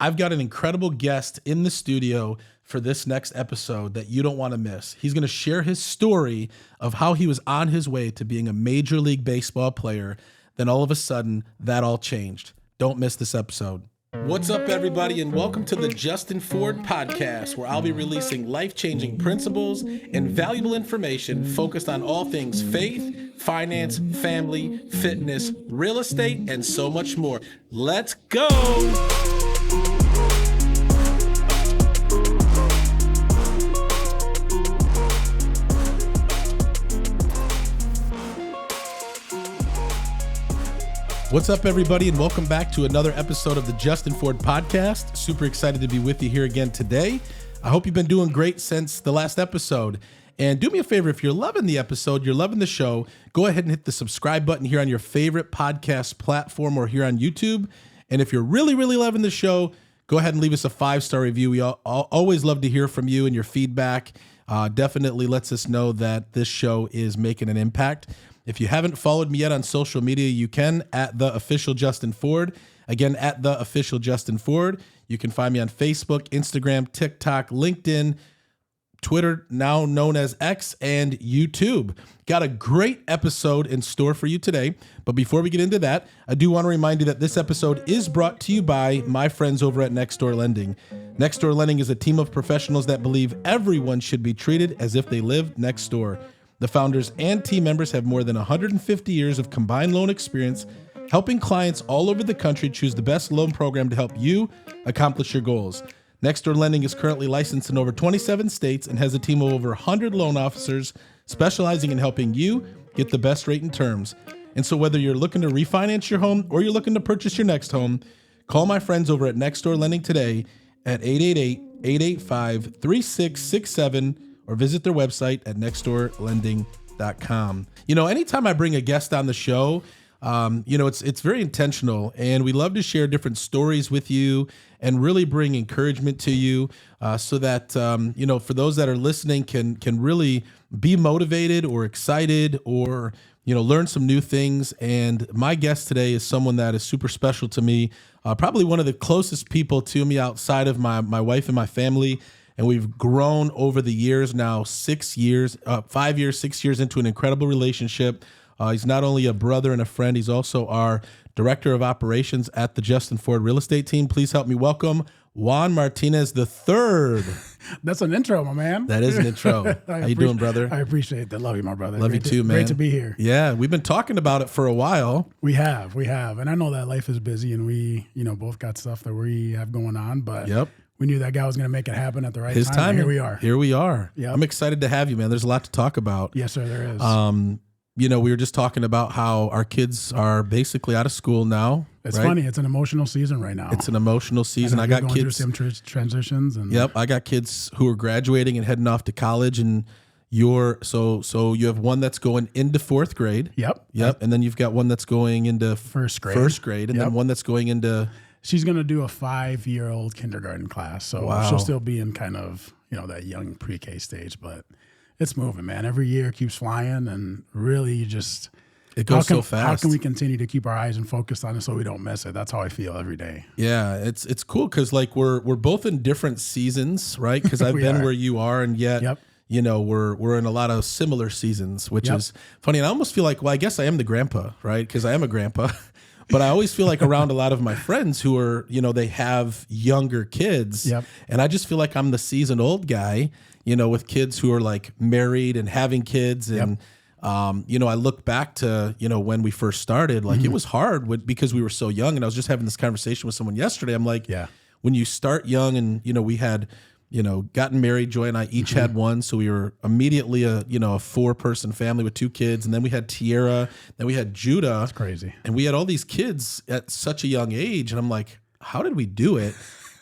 I've got an incredible guest in the studio for this next episode that you don't want to miss. He's going to share his story of how he was on his way to being a Major League Baseball player. Then all of a sudden, that all changed. Don't miss this episode. What's up, everybody, and welcome to the Justin Ford podcast, where I'll be releasing life-changing principles and valuable information focused on all things faith, finance, family, fitness, real estate, and so much more. Let's go! What's up, everybody, and welcome back to another episode of the Justin Ford podcast. Super excited to be with you here again today. I hope you've been doing great since the last episode. And do me a favor, if you're loving the episode, you're loving the show, go ahead and hit the subscribe button here on your favorite podcast platform or here on YouTube. And if you're really, really loving the show, go ahead and leave us a 5-star review. We always love to hear from you and your feedback. Definitely lets us know that this show is making an impact. If you haven't followed me yet on social media, you can at the official Justin Ford. Again, at the official Justin Ford. You can find me on Facebook, Instagram, TikTok, LinkedIn, Twitter, now known as X, and YouTube. Got a great episode in store for you today. But before we get into that, I do want to remind you that this episode is brought to you by my friends over at Next Door Lending. Next Door Lending is a team of professionals that believe everyone should be treated as if they lived next door. The founders and team members have more than 150 years of combined loan experience, helping clients all over the country choose the best loan program to help you accomplish your goals. Next Door Lending is currently licensed in over 27 states and has a team of over 100 loan officers specializing in helping you get the best rate and terms. And so whether you're looking to refinance your home or you're looking to purchase your next home, call my friends over at Next Door Lending today at 888-885-3667 or visit their website at nextdoorlending.com. You know, anytime I bring a guest on the show, it's very intentional, and we love to share different stories with you and really bring encouragement to you so that, for those that are listening can really be motivated or excited or, learn some new things. And my guest today is someone that is super special to me, probably one of the closest people to me outside of my wife and my family. And we've grown over the years now, 6 years into an incredible relationship. He's not only a brother and a friend, he's also our director of operations at the Justin Ford real estate team. Please help me welcome Juan Martinez III. That's an intro, my man. That is an intro. How you doing, brother? I appreciate that. Love you, my brother. Love you too, man. Great to be here. Yeah, we've been talking about it for a while. We have. And I know that life is busy and we, both got stuff that we have going on, but yep. We knew that guy was going to make it happen at the right His time. Here we are. Here we are. Yep. I'm excited to have you, man. There's a lot to talk about. Yes, sir, there is. We were just talking about how our kids are basically out of school now. It's right? funny. It's an emotional season right now. It's an emotional season. I got going kids through some transitions. And Yep, I got kids who are graduating and heading off to college, and so you have one that's going into 4th grade. Yep. And then you've got one that's going into first grade, and then one that's going into. She's going to do a 5-year-old kindergarten class. So wow. She'll still be in kind of, that young pre-K stage, but it's moving, man. Every year keeps flying, and really it goes so fast. How can we continue to keep our eyes and focus on it so we don't miss it? That's how I feel every day. Yeah, it's cool because we're both in different seasons, right? Because I've been where you are, and yet yep. We're in a lot of similar seasons, which is funny. And I almost feel like, well, I guess I am the grandpa, right? Because I am a grandpa. But I always feel like around a lot of my friends who are, they have younger kids. Yep. And I just feel like I'm the seasoned old guy, with kids who are like married and having kids. And, I look back to, when we first started, like it was hard because we were so young. And I was just having this conversation with someone yesterday. I'm like, when you start young and, we had, gotten married, Joy and I each had one. So we were immediately a 4-person family with 2 kids. And then we had Tierra, then we had Judah. That's crazy. And we had all these kids at such a young age. And I'm like, how did we do it?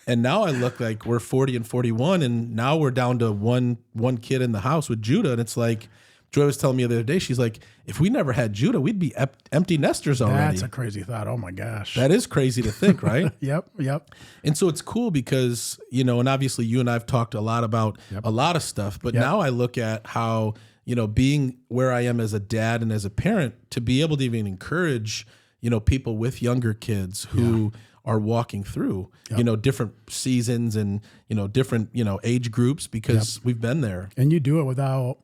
And now I look like we're 40 and 41. And now we're down to one kid in the house with Judah. And it's like, Joy was telling me the other day, she's like, if we never had Judah, we'd be empty nesters already. That's a crazy thought. Oh, my gosh. That is crazy to think, right? Yep. And so it's cool because, and obviously you and I have talked a lot about a lot of stuff, but now I look at how, being where I am as a dad and as a parent, to be able to even encourage, people with younger kids who are walking through, Yep. different seasons and, different, age groups because we've been there. And you do it without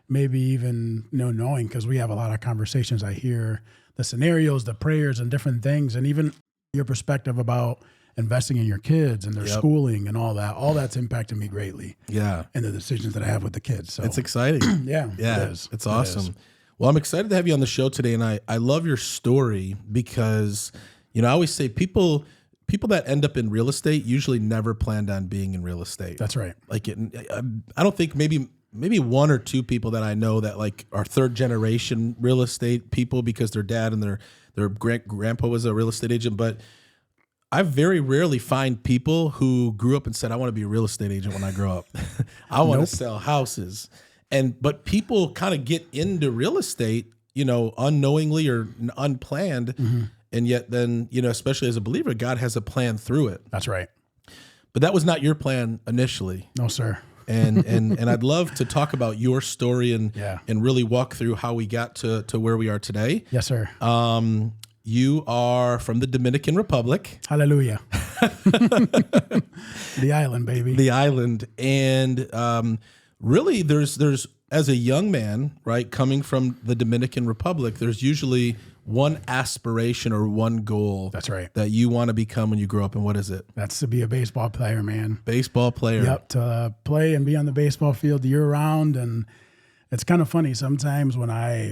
maybe even knowing, because we have a lot of conversations. I hear the scenarios, the prayers, and different things, and even your perspective about investing in your kids and their schooling and all that. All that's impacted me greatly. Yeah. And the decisions that I have with the kids. So It's exciting. yeah, Yeah. it is. It's It awesome. is. Well, I'm excited to have you on the show today. And I love your story because, I always say people that end up in real estate usually never planned on being in real estate. That's right. Like I don't think maybe one or two people that I know that like are third generation real estate people because their dad and their grandpa was a real estate agent. But I very rarely find people who grew up and said, I want to be a real estate agent when I grow up. I want to sell houses. But people kind of get into real estate, unknowingly or unplanned. Mm-hmm. And yet then, especially as a believer, God has a plan through it. That's right. But that was not your plan initially. No, sir. And I'd love to talk about your story and really walk through how we got to where we are today. Yes, sir. You are from the Dominican Republic. Hallelujah. The island, baby. The island. And really there's as a young man, right, coming from the Dominican Republic, there's usually one aspiration or one goal. That's right. That you want to become when you grow up. And what is it? That's to be a baseball player, man. Baseball player. Yep, to play and be on the baseball field year round. And it's kind of funny sometimes when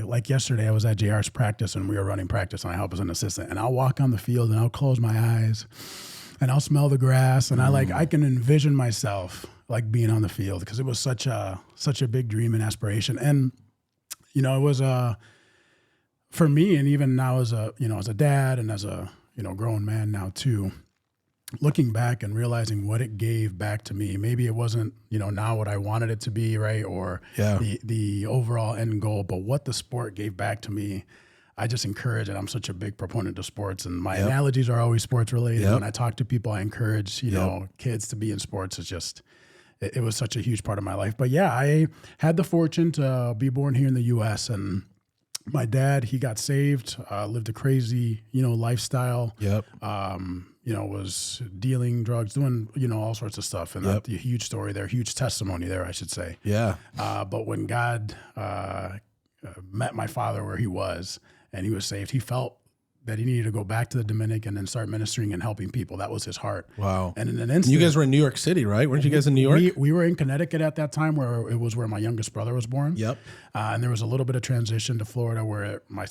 like yesterday, I was at JR's practice and we were running practice and I help as an assistant. And I'll walk on the field and I'll close my eyes and I'll smell the grass. And I can envision myself like being on the field because it was such a big dream and aspiration. And, it was for me, and even now as a dad and as a, grown man now too, looking back and realizing what it gave back to me. Maybe it wasn't, now what I wanted it to be, right? Or the overall end goal, but what the sport gave back to me, I just encourage it. I'm such a big proponent of sports and my analogies are always sports related. When I talk to people, I encourage, kids to be in sports. It's just, it was such a huge part of my life. But yeah, I had the fortune to be born here in the U.S. and my dad, he got saved, lived a crazy, lifestyle. Yep. Was dealing drugs, doing, all sorts of stuff. And that's a huge story there, huge testimony there, I should say. Yeah. But when God met my father where he was and he was saved, he felt that he needed to go back to the Dominican and start ministering and helping people. That was his heart. Wow. And in an instant, You guys were in New York City, right? Weren't you guys in New York? We were in Connecticut at that time where it was where my youngest brother was born. Yep. And there was a little bit of transition to Florida where my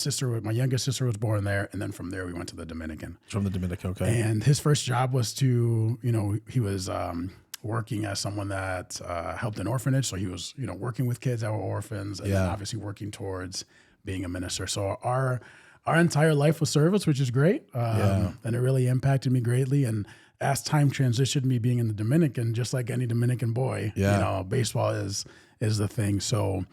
youngest sister was born there. And then from there, we went to the Dominican. From the Dominican, okay. And his first job was to, he was working as someone that helped an orphanage. So he was, working with kids that were orphans and then obviously working towards being a minister. So our entire life was service, which is great. And it really impacted me greatly. And as time transitioned, me being in the Dominican, just like any Dominican boy, baseball is the thing. So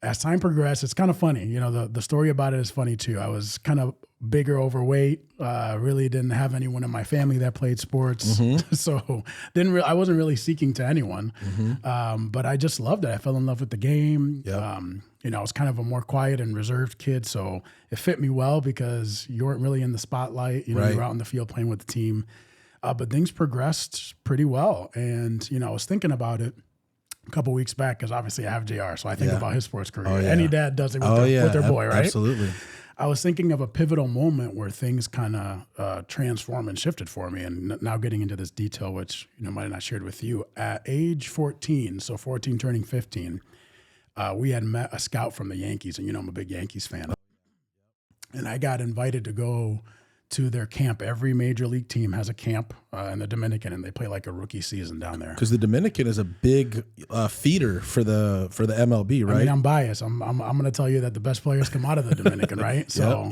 as time progressed, it's kind of funny. The story about it is funny too. I was kind of bigger, overweight, really didn't have anyone in my family that played sports. So I wasn't really seeking to anyone. But I just loved it. I fell in love with the game. I was kind of a more quiet and reserved kid. So it fit me well because you weren't really in the spotlight. You were out in the field playing with the team. But things progressed pretty well. And, I was thinking about it a couple weeks back because obviously I have JR. So I think about his sports career. Oh, yeah. Any dad does it with their boy, right? Absolutely. I was thinking of a pivotal moment where things kind of transformed and shifted for me. And now getting into this detail, which, might have not shared with you. At age 14, so 14 turning 15, we had met a scout from the Yankees. And, I'm a big Yankees fan. And I got invited to go to their camp. Every major league team has a camp in the Dominican, and they play like a rookie season down there. Because the Dominican is a big feeder for the MLB, right? I mean, I'm biased. I'm going to tell you that the best players come out of the Dominican, right? So,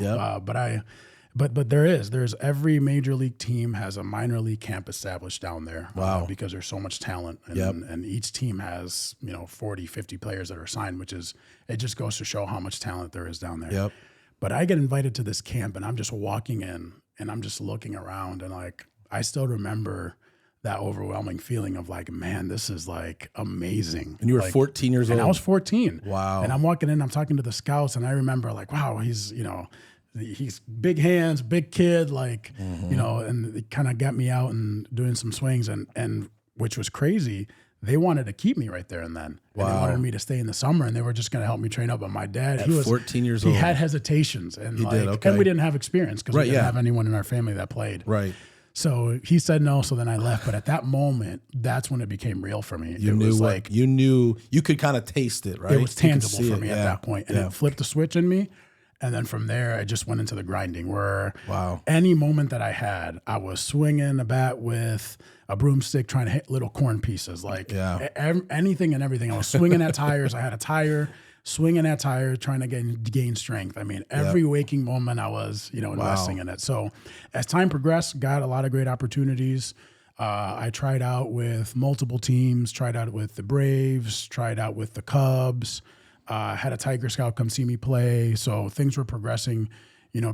but there's every major league team has a minor league camp established down there. Wow. Because there's so much talent, and each team has 40, 50 players that are signed, it just goes to show how much talent there is down there. Yep. But I get invited to this camp and I'm just walking in and I'm just looking around and like, I still remember that overwhelming feeling of like, man, this is like amazing. And you were like, 14 years old? And I was 14. Wow. And I'm walking in, I'm talking to the scouts and I remember like, wow, he's, he's big hands, big kid, like, and it kind of got me out and doing some swings and which was crazy. They wanted to keep me right there and then. Wow. And they wanted me to stay in the summer, and they were just going to help me train up. But my dad, At 14 years old. He had hesitations, and He did, okay. and we didn't have experience because we didn't have anyone in our family that played. Right. So he said no, so then I left. But at that moment, that's when it became real for me. You knew you could kind of taste it, right? It was tangible for me at that point, and Yeah. it flipped the switch in me. And then from there, I just went into the grinding where Wow. any moment that I had, I was swinging a bat with a broomstick trying to hit little corn pieces, like anything and everything. I was swinging at tires. I had a tire, swinging at tires, trying to gain strength. I mean, every waking moment I was, investing in it. So as time progressed, got a lot of great opportunities. I tried out with multiple teams, tried out with the Braves, tried out with the Cubs. Had a Tiger Scout come see me play. So things were progressing,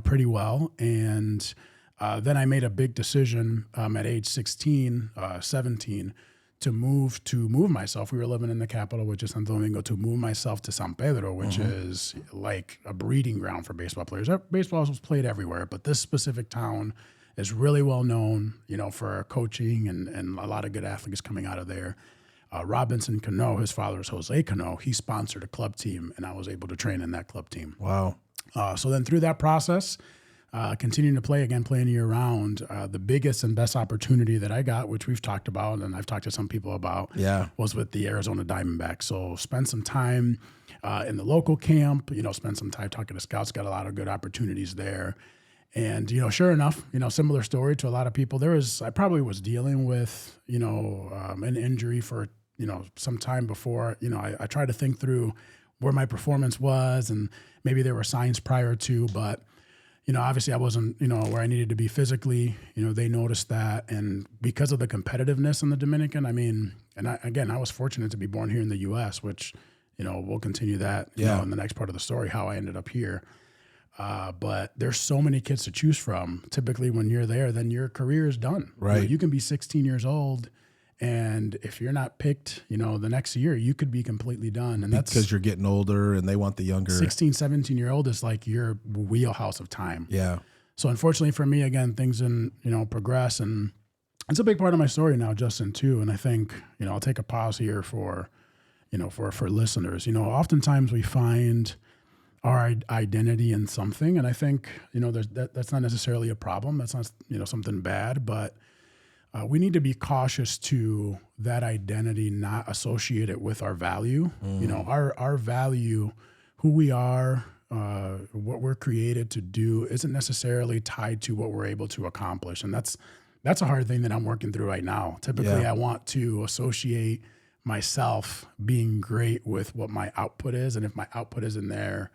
pretty well. And then I made a big decision at age 16, 17 to move myself. We were living in the capital, which is Santo Domingo, to move myself to San Pedro, which is like a breeding ground for baseball players. Baseball was played everywhere, but this specific town is really well known, for coaching and a lot of good athletes coming out of there. Robinson Cano, his father is Jose Cano. He sponsored a club team, and I was able to train in that club team. Wow. So then through that process, continuing to playing year round, the biggest and best opportunity that I got, which we've talked about and I've talked to some people about, was with the Arizona Diamondbacks. So spent some time in the local camp, spent some time talking to scouts, got a lot of good opportunities there. And, sure enough, similar story to a lot of people. I probably was dealing with, an injury for, some time before. I tried to think through where my performance was, and maybe there were signs prior to, but, obviously I wasn't, where I needed to be physically. They noticed that. And because of the competitiveness in the Dominican, I was fortunate to be born here in the U.S., which, we'll continue that in the next part of the story, how I ended up here. But there's so many kids to choose from. Typically when you're there, then your career is done. Right. You can be 16 years old, and if you're not picked, the next year, you could be completely done. And that's because you're getting older and they want the younger. 16, 17-year-old is like your wheelhouse of time. Yeah. So unfortunately for me, again, things didn't, progress. And it's a big part of my story now, Justin, too. And I think, I'll take a pause here for listeners. Oftentimes we find our identity in something. And I think, that's not necessarily a problem. That's not, something bad, but we need to be cautious to that identity not associate it with our value. Our value, who we are, what we're created to do isn't necessarily tied to what we're able to accomplish. And that's a hard thing that I'm working through right now. Typically, I want to associate myself being great with what my output is. And if my output isn't there,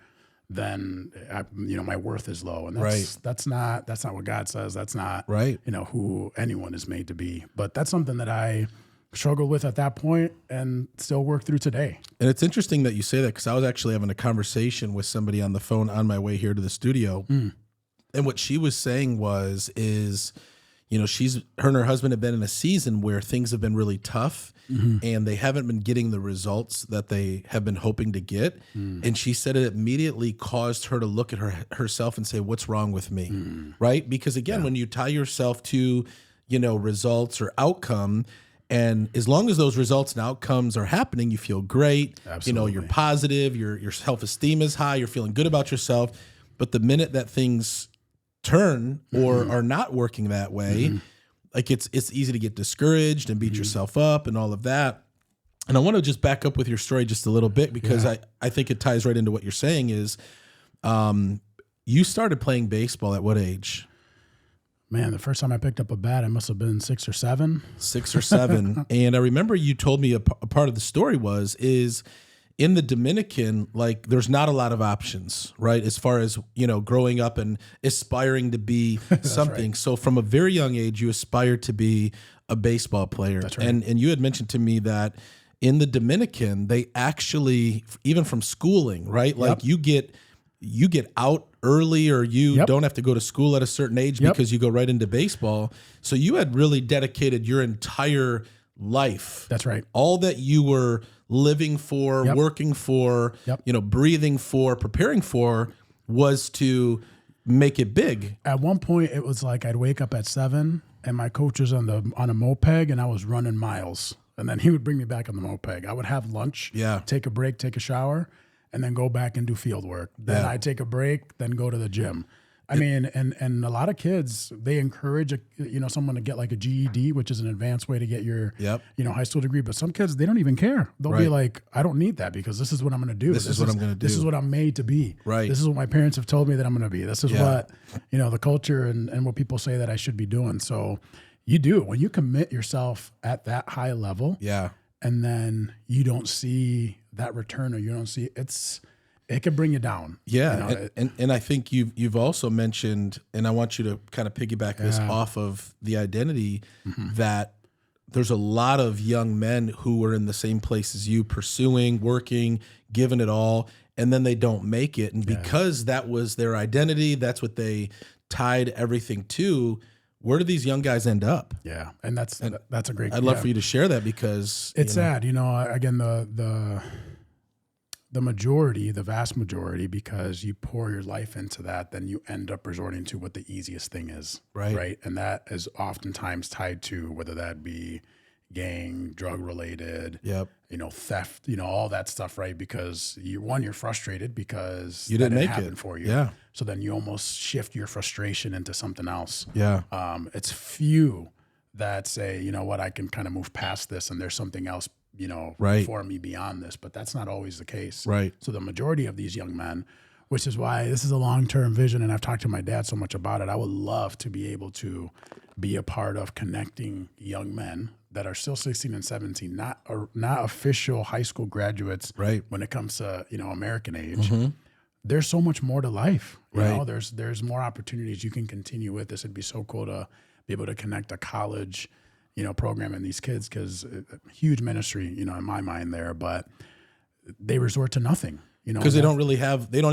then my worth is low, and that's not what God says. That's not who anyone is made to be. But that's something that I struggled with at that point and still work through today. And it's interesting that you say that, because I was actually having a conversation with somebody on the phone on my way here to the studio, and what she was saying is her and her husband have been in a season where things have been really tough, and they haven't been getting the results that they have been hoping to get. And she said it immediately caused her to look at herself and say, what's wrong with me? Right? Because again, when you tie yourself to, results or outcome, and as long as those results and outcomes are happening, you feel great. Absolutely. You're positive, your self-esteem is high, you're feeling good about yourself. But the minute that things turn or are not working that way, like it's easy to get discouraged and beat yourself up and all of that. And I want to just back up with your story just a little bit, because I think it ties right into what you're saying is, you started playing baseball at what age? Man, the first time I picked up a bat, I must have been 6 or 7. 6 or 7. And I remember you told me a part of the story is in the Dominican, like there's not a lot of options, right? As far as, growing up and aspiring to be something. Right. So from a very young age, you aspired to be a baseball player. That's right. And you had mentioned to me that in the Dominican, they actually, even from schooling, right? Like you get out early, or you don't have to go to school at a certain age because you go right into baseball. So you had really dedicated your entire life. That's right. All that you were living for, working for, breathing for, preparing for, was to make it big. At one point, it was like I'd wake up at 7 and my coach was on a moped and I was running miles. And then he would bring me back on the moped. I would have lunch, take a break, take a shower, and then go back and do field work. Then I'd take a break, then go to the gym. I mean, and a lot of kids, they encourage someone to get like a GED, which is an advanced way to get your high school degree. But some kids, they don't even care. They'll be like, I don't need that because this is what I'm going to do. This is what I'm going to do. This is what I'm made to be. Right. This is what my parents have told me that I'm going to be. This is what the culture and what people say that I should be doing. So you do when you commit yourself at that high level. Yeah. And then you don't see that return, or you don't see it could bring you down. Yeah. And I think you've also mentioned, and I want you to kind of piggyback this off of the identity, that there's a lot of young men who are in the same place as you, pursuing, working, giving it all, and then they don't make it. And because that was their identity, that's what they tied everything to. Where do these young guys end up? Yeah. And that's a great, I'd love for you to share that, because it's sad, again, the majority, the vast majority, because you pour your life into that, then you end up resorting to what the easiest thing is. Right. And that is oftentimes tied to whether that be gang, drug related, theft, all that stuff. Right. Because you're frustrated because you didn't make it for you. Yeah. So then you almost shift your frustration into something else. Yeah. It's few that say, you know what, I can kind of move past this and there's something else for me beyond this, but that's not always the case. Right. So the majority of these young men, which is why this is a long-term vision, and I've talked to my dad so much about it, I would love to be able to be a part of connecting young men that are still 16 and 17, not official high school graduates. Right. When it comes to, American age, there's so much more to life. There's more opportunities you can continue with this. It'd be so cool to be able to connect a college program and these kids, because huge ministry, in my mind there, but they resort to nothing, because they don't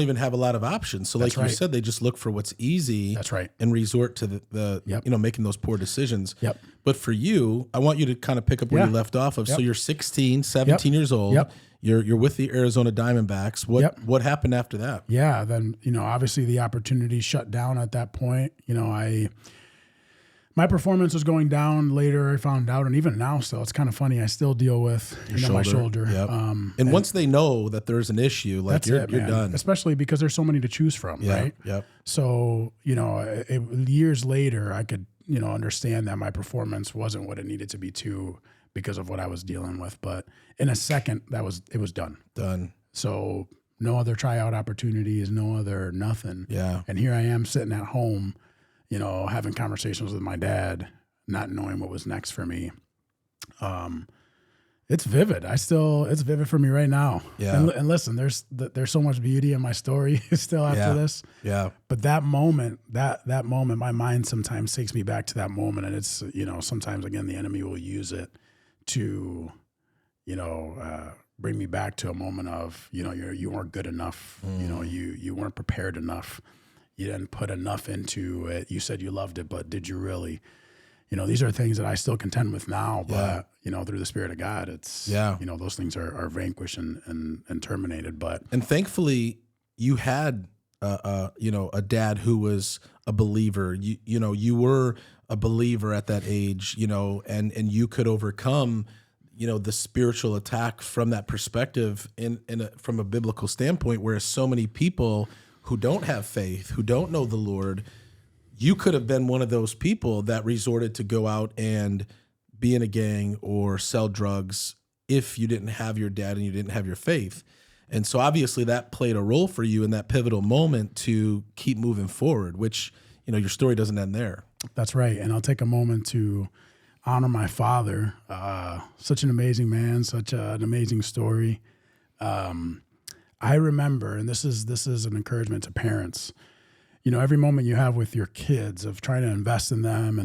even have a lot of options. So like you said, they just look for what's easy. That's right. And resort to the making those poor decisions. Yep. But for you, I want you to kind of pick up where you left off of. So you're 16, 17 years old. Yep. You're with the Arizona Diamondbacks. What happened after that? Yeah. Then, obviously the opportunity shut down at that point. My performance was going down later, I found out, and even now still, it's kind of funny. I still deal with my shoulder. Yep. And once they know that there's an issue, like you're done. Especially because there's so many to choose from, right? Yep. So, years later, I could, understand that my performance wasn't what it needed to be because of what I was dealing with. But in a second, it was done. Done. So no other tryout opportunities, no other nothing. Yeah. And here I am sitting at home, having conversations with my dad, not knowing what was next for me. It's vivid. it's vivid for me right now. Yeah. And listen, there's so much beauty in my story still after this. Yeah. But that moment, my mind sometimes takes me back to that moment. And it's, sometimes again, the enemy will use it to, bring me back to a moment of, you weren't good enough. You weren't prepared enough. You didn't put enough into it. You said you loved it, but did you really? These are things that I still contend with now, but, through the Spirit of God, it's, those things are vanquished and terminated. And thankfully you had, a dad who was a believer. You were a believer at that age, and you could overcome, the spiritual attack from that perspective from a biblical standpoint, whereas so many people who don't have faith, who don't know the Lord, you could have been one of those people that resorted to go out and be in a gang or sell drugs if you didn't have your dad and you didn't have your faith. And so obviously that played a role for you in that pivotal moment to keep moving forward, which, your story doesn't end there. That's right. And I'll take a moment to honor my father. Such an amazing man, such an amazing story. I remember, and this is an encouragement to parents, every moment you have with your kids of trying to invest in them.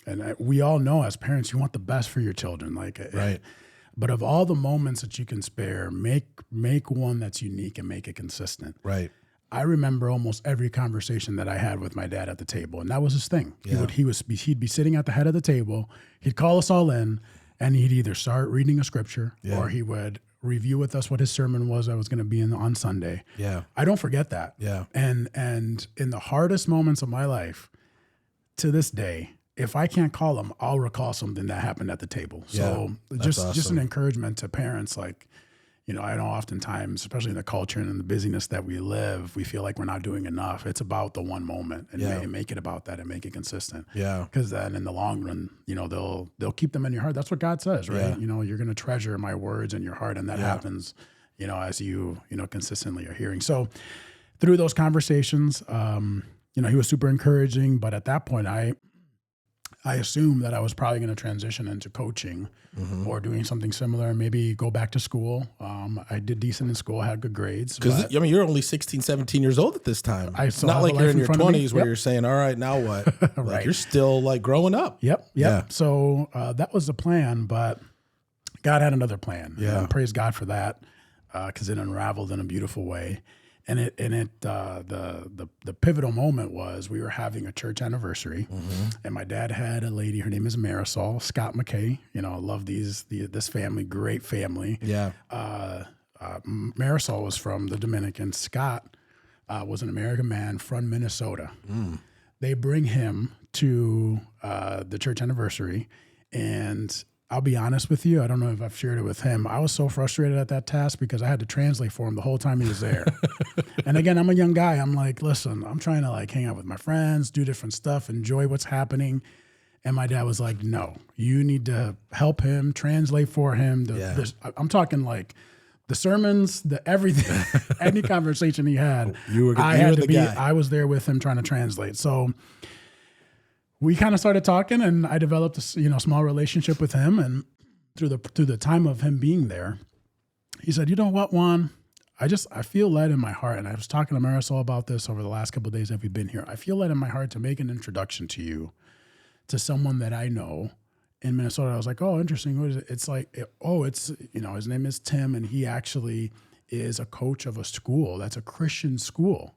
And we all know as parents, you want the best for your children. Right. But of all the moments that you can spare, make one that's unique and make it consistent. Right. I remember almost every conversation that I had with my dad at the table, and that was his thing. Yeah. He'd be sitting at the head of the table. He'd call us all in, and he'd either start reading a scripture or he would review with us what his sermon was that was going to be on Sunday. Yeah. I don't forget that. Yeah. And in the hardest moments of my life, to this day, if I can't call him, I'll recall something that happened at the table. So just an encouragement to parents, like, you know, I know oftentimes, especially in the culture and in the busyness that we live, we feel like we're not doing enough. It's about the one moment, and make it about that and make it consistent. Yeah. Because then in the long run, you know, they'll keep them in your heart. That's what God says, right? Yeah. You know, you're going to treasure my words in your heart, and that happens, you know, as you know, consistently are hearing. So through those conversations, you know, he was super encouraging, but at that point, I assumed that I was probably going to transition into coaching or doing something similar, maybe go back to school. I did decent in school, had good grades. Because, I mean, you're only 16, 17 years old at this time. It's not like you're in your 20s where you're saying, all right, now what? Right. Like, you're still like growing up. Yep. Yeah. So that was the plan, but God had another plan. Yeah. And praise God for that, because it unraveled in a beautiful way. And the pivotal moment was we were having a church anniversary, and my dad had a lady. Her name is Marisol Scott McKay. You know, I love this family, great family. Yeah. Marisol was from the Dominican. Scott was an American man from Minnesota. They bring him to the church anniversary, and I'll be honest with you, I don't know if I've shared it with him. I was so frustrated at that task because I had to translate for him the whole time he was there. And again, I'm a young guy. I'm like, listen, I'm trying to like hang out with my friends, do different stuff, enjoy what's happening. And my dad was like, no, you need to help him, translate for him. I'm talking like the sermons, the everything, any conversation he had, I was there with him trying to translate. So we kind of started talking, and I developed a small relationship with him. And through the time of him being there, he said, you know what, Juan, I feel led in my heart. And I was talking to Marisol about this over the last couple of days that we've been here. I feel led in my heart to make an introduction to you, to someone that I know in Minnesota. I was like, oh, interesting. What is it? It's like, it's, you know, his name is Tim, and he actually is a coach of a school that's a Christian school.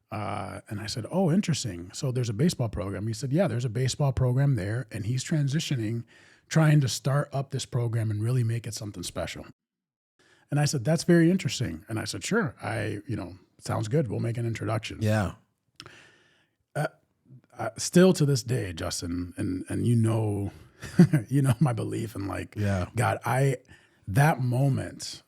And I said, oh, interesting. So there's a baseball program. He said, yeah, there's a baseball program there, and he's transitioning, trying to start up this program and really make it something special. And I said, that's very interesting. And I said, sure, sounds good. We'll make an introduction. Yeah. Still to this day, Justin, and you know my belief in God, that moment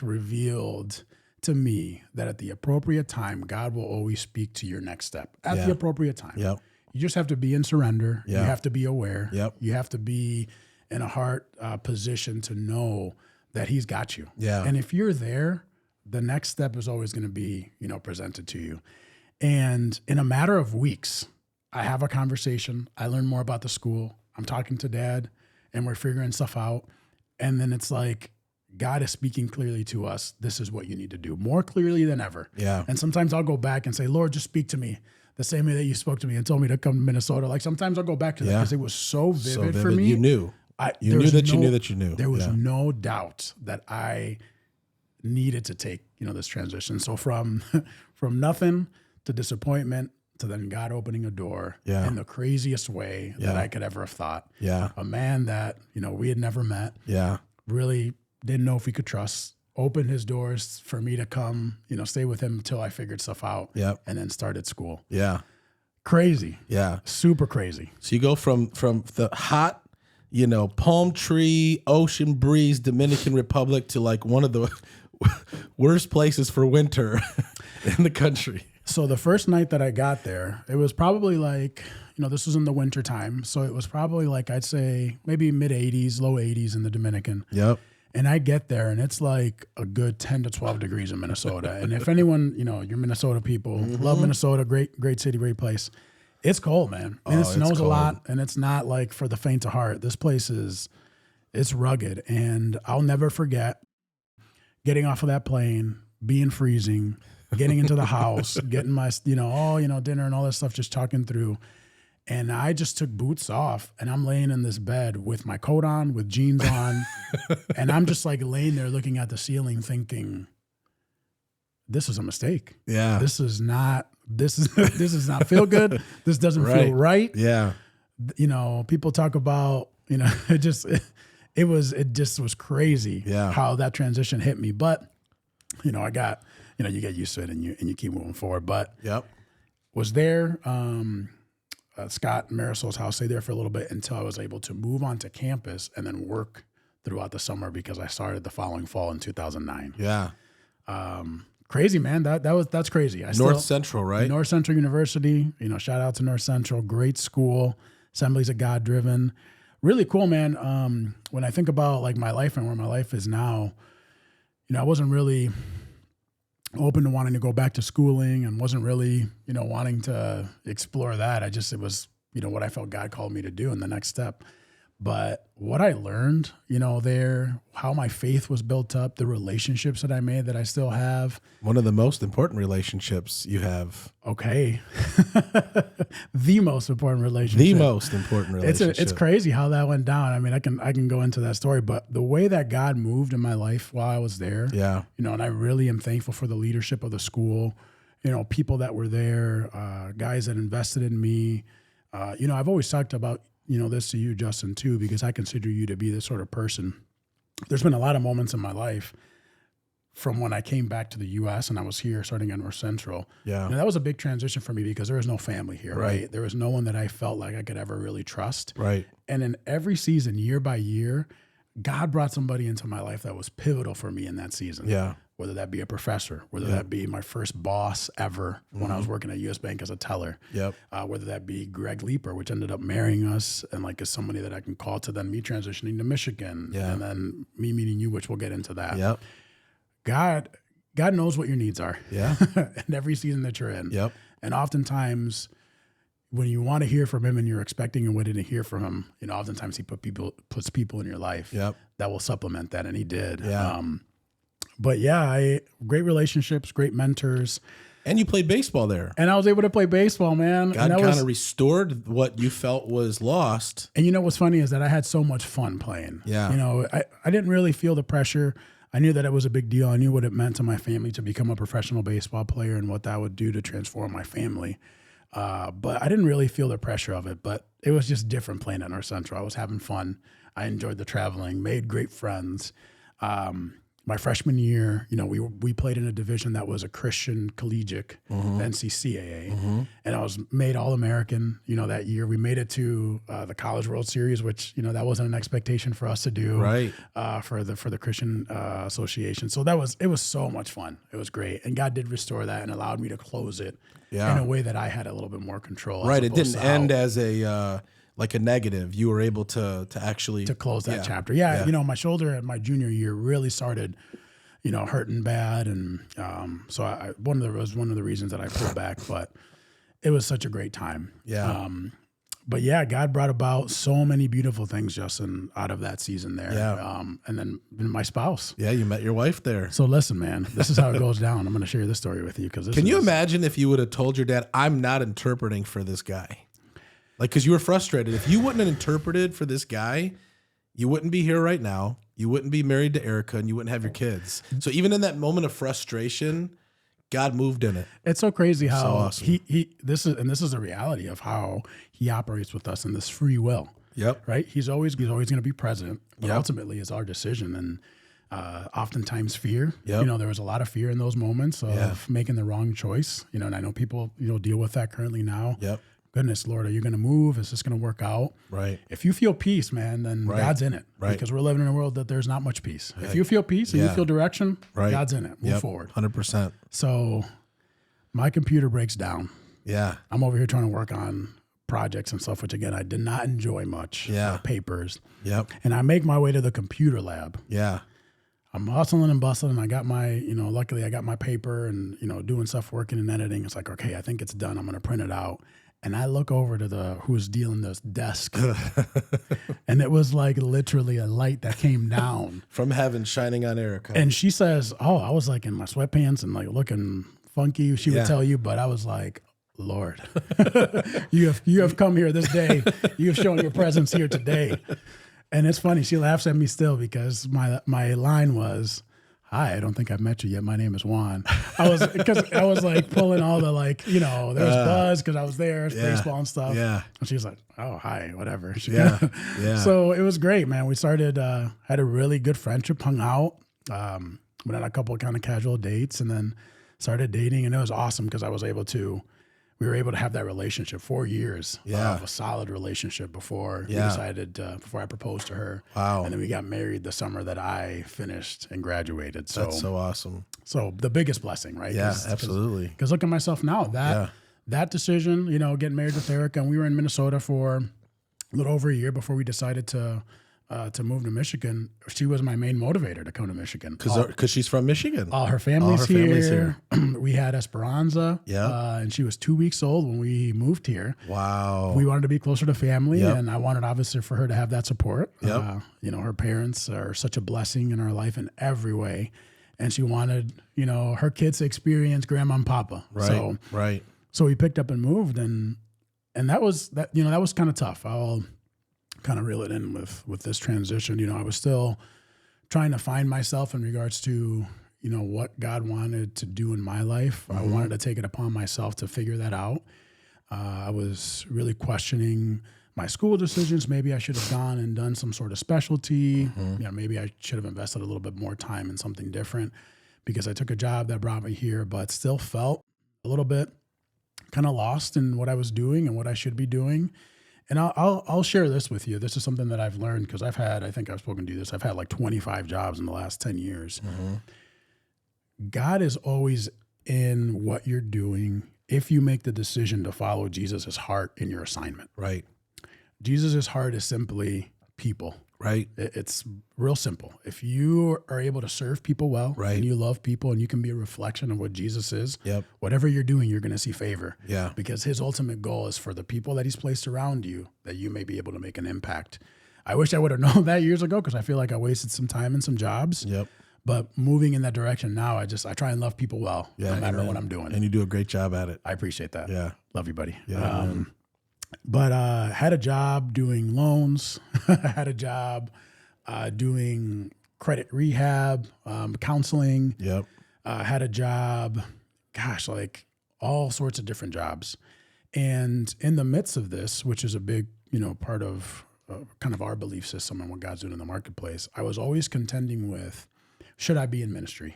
revealed to me that at the appropriate time, God will always speak to your next step at the appropriate time. Yep. You just have to be in surrender. Yeah. You have to be aware. Yep. You have to be in a heart position to know that he's got you. Yeah. And if you're there, the next step is always going to be, presented to you. And in a matter of weeks, I have a conversation. I learn more about the school. I'm talking to Dad, and we're figuring stuff out. And then it's like, God is speaking clearly to us. This is what you need to do, more clearly than ever. Yeah. And sometimes I'll go back and say, Lord, just speak to me the same way that you spoke to me and told me to come to Minnesota. Like sometimes I'll go back to that because it was so vivid for me. You knew. You knew that you knew. There was no doubt that I needed to take, this transition. So from nothing to disappointment to then God opening a door in the craziest way that I could ever have thought. Yeah. A man that, we had never met. Yeah. Really didn't know if we could trust, opened his doors for me to come, stay with him until I figured stuff out. Yep. And then started school. Yeah. Crazy. Yeah. Super crazy. So you go from the hot, palm tree, ocean breeze, Dominican Republic to like one of the worst places for winter in the country. So the first night that I got there, it was probably like, this was in the winter time. So it was probably like, I'd say maybe mid 80s, low 80s in the Dominican. Yep. And I get there and it's like a good 10 to 12 degrees in Minnesota. And if anyone, you're Minnesota people, love Minnesota, great city, great place. It's cold, man. And it snows a lot, and it's not like for the faint of heart. This place it's rugged. And I'll never forget getting off of that plane, being freezing, getting into the house, getting my, dinner and all that stuff, just talking through. And I just took boots off, and I'm laying in this bed with my coat on, with jeans on. And I'm just like laying there looking at the ceiling thinking, this is a mistake. Yeah. This is not feel good. This doesn't feel right. Yeah. People talk about, it just was crazy Yeah. how that transition hit me. But, you know, you get used to it and you keep moving forward. But Yep. was there, Scott Marisol's house, stayed there for a little bit until I was able to move onto campus and then work throughout the summer because I started the following fall in 2009. Yeah. Crazy, man. That's crazy. North Central, right? North Central University, you know, shout out to North Central, great school, Assemblies of God driven. Really cool, man. When I think about like my life and where my life is now, you know, I wasn't really open to wanting to go back to schooling and wasn't really, you know, wanting to explore that. It was, you know, what I felt God called me to do in the next step. But what I learned, you know, there, how my faith was built up, the relationships that I made that I still have. One of the most important relationships you have. Okay. The most important relationship. The most important relationship. It's crazy how that went down. I mean, I can go into that story, but the way that God moved in my life while I was there, Yeah. you know, and I really am thankful for the leadership of the school, you know, people that were there, guys that invested in me. You know, I've always talked about, you know, this to you, Justin, too, because I consider you to be this sort of person. There's been a lot of moments in my life from when I came back to the U.S. and I was here starting at North Central. Yeah. And that was a big transition for me because there was no family here, Right. right? There was no one that I felt like I could ever really trust. Right. And in every season, year by year, God brought somebody into my life that was pivotal for me in that season. Yeah. Whether that be a professor, whether that be my first boss ever when I was working at US Bank as a teller, Yep. whether that be Greg Leeper, which ended up marrying us and like is somebody that I can call to then me transitioning to Michigan Yeah. and then me meeting you, which we'll get into that. Yep. God knows what your needs are. Yeah. in every season that you're in. Yep. And oftentimes when you want to hear from him and you're expecting and waiting to hear from him, you know, oftentimes he puts people in your life Yep. that will supplement that. And he did. Yeah. But yeah, great relationships, great mentors. And you played baseball there. And I was able to play baseball, man. God kind of restored what you felt was lost. And you know what's funny is that I had so much fun playing. Yeah. You know, I didn't really feel the pressure. I knew that it was a big deal. I knew what it meant to my family to become a professional baseball player and what that would do to transform my family. But I didn't really feel the pressure of it. But it was just different playing at North Central. I was having fun. I enjoyed the traveling, made great friends. My freshman year, you know, we played in a division that was a Christian collegiate, NCCAA, and I was made All-American, you know, that year. We made it to the College World Series, which, you know, that wasn't an expectation for us to do, Right. For the Christian Association. So it was so much fun. It was great. And God did restore that and allowed me to close it in a way that I had a little bit more control. Right. It didn't end as a like a negative. You were able to actually close that chapter. Yeah, you know, my shoulder at my junior year really started, you know, hurting bad, and so was one of the reasons that I pulled back. But it was such a great time. Yeah. But yeah, God brought about so many beautiful things, Justin, out of that season there. Yeah. And then my spouse. Yeah, you met your wife there. So listen, man, this is how it goes down. I'm going to share this story with you because Can you imagine if you would have told your dad, "I'm not interpreting for this guy"? Like, because you were frustrated. If you wouldn't have interpreted for this guy, you wouldn't be here right now. You wouldn't be married to Erica, and you wouldn't have your kids. So even in that moment of frustration, God moved in it. It's so crazy how So awesome. this is the reality of how he operates with us in this free will. Yep. Right? He's always going to be present, but Yep. ultimately it's our decision. And oftentimes fear. Yep. You know, there was a lot of fear in those moments of making the wrong choice. You know, and I know people, you know, deal with that currently now. Yep. Goodness, Lord, are you going to move? Is this going to work out? Right. If you feel peace, man, then Right. God's in it. Right. Because we're living in a world that there's not much peace. If you feel peace and you feel direction, Right. God's in it. Move Yep. forward. 100%. So my computer breaks down. Yeah. I'm over here trying to work on projects and stuff, which again, I did not enjoy much. Yeah. Papers. Yep. And I make my way to the computer lab. Yeah. I'm hustling and bustling, and I got my, you know, luckily I got my paper and, you know, doing stuff, working and editing. It's like, okay, I think it's done. I'm going to print it out. And I look over to who's dealing this desk, and it was like literally a light that came down From heaven shining on Erica. And she says, "Oh, I was like in my sweatpants and like looking funky." She would tell you, but I was like, "Lord, you have come here this day. You have shown your presence here today." And it's funny. She laughs at me still because my line was, hi, I don't think I've met you yet. My name is Juan. Because I was like pulling all the like, there was buzz because I was there, it's baseball and stuff. Yeah. And she was like, oh, hi, whatever. Yeah. So it was great, man. We started, had a really good friendship, hung out, went on a couple of kind of casual dates and then started dating. And it was awesome because we were able to have that relationship 4 years of a solid relationship before we decided, before I proposed to her. Wow. And then we got married the summer that I finished and graduated. So that's so awesome. So the biggest blessing, right? Yeah, absolutely. Because look at myself now, that decision, getting married with Erica, and we were in Minnesota for a little over a year before we decided to move to Michigan. She was my main motivator to come to Michigan. Because she's from Michigan. All her family's here. We had Esperanza. And she was 2 weeks old when we moved here. Wow. We wanted to be closer to family, and I wanted obviously for her to have that support. Yep. Her parents are such a blessing in our life in every way. And she wanted, her kids to experience grandma and papa. Right. So we picked up and moved, and that was kind of tough. I'll kind of reel it in with this transition. I was still trying to find myself in regards to, what God wanted to do in my life. I wanted to take it upon myself to figure that out. I was really questioning my school decisions. Maybe I should have gone and done some sort of specialty. Maybe I should have invested a little bit more time in something different because I took a job that brought me here, but still felt a little bit kind of lost in what I was doing and what I should be doing. And I'll share this with you. This is something that I've learned because I think I've spoken to you this. I've had like 25 jobs in the last 10 years. God is always in what you're doing if you make the decision to follow Jesus' heart in your assignment. Right. Jesus' heart is simply people. Right. It's real simple. If you are able to serve people well, and you love people, and you can be a reflection of what Jesus is, whatever you're doing, you're going to see favor. Yeah. Because his ultimate goal is for the people that he's placed around you, that you may be able to make an impact. I wish I would have known that years ago because I feel like I wasted some time in some jobs. But moving in that direction now, I try and love people well, no matter what I'm doing. And you do a great job at it. I appreciate that. Yeah. Love you, buddy. Yeah. But had a job doing loans, had a job doing credit rehab, counseling. Had a job, like all sorts of different jobs. And in the midst of this, which is a big, part of kind of our belief system and what God's doing in the marketplace, I was always contending with, should I be in ministry?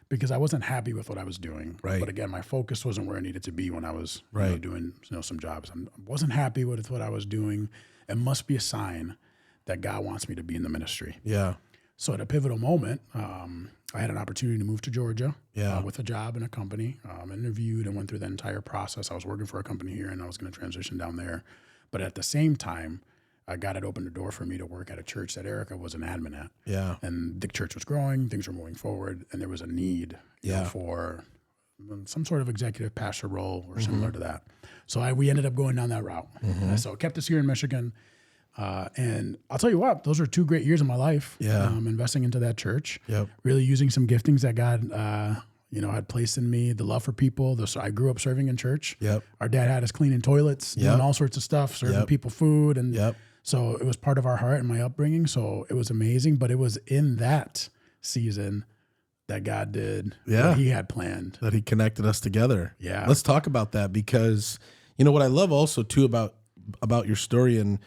Because I wasn't happy with what I was doing. Right. But again, my focus wasn't where I needed to be when I was doing some jobs. I wasn't happy with what I was doing. It must be a sign that God wants me to be in the ministry. So at a pivotal moment, I had an opportunity to move to Georgia with a job in a company. Interviewed and went through the entire process. I was working for a company here and I was going to transition down there. But at the same time, God had opened the door for me to work at a church that Erica was an admin at. And the church was growing, things were moving forward, and there was a need for some sort of executive pastor role or similar to that. So we ended up going down that route. So it kept us here in Michigan. And I'll tell you what, those are 2 great years of my life. Investing into that church, really using some giftings that God had placed in me, the love for people. So I grew up serving in church. Our dad had us cleaning toilets, doing all sorts of stuff, serving people food. And so it was part of our heart and my upbringing. So it was amazing. But it was in that season that God did what he had planned. That he connected us together. Let's talk about that because, what I love also too about your story and,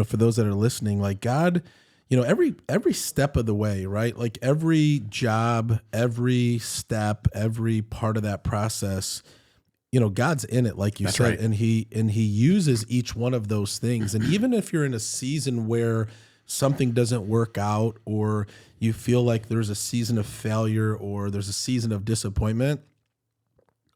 for those that are listening, like God, every step of the way, right? Like every job, every step, every part of that process, God's in it, like you said, right. and he uses each one of those things. And even if you're in a season where something doesn't work out, or you feel like there's a season of failure, or there's a season of disappointment,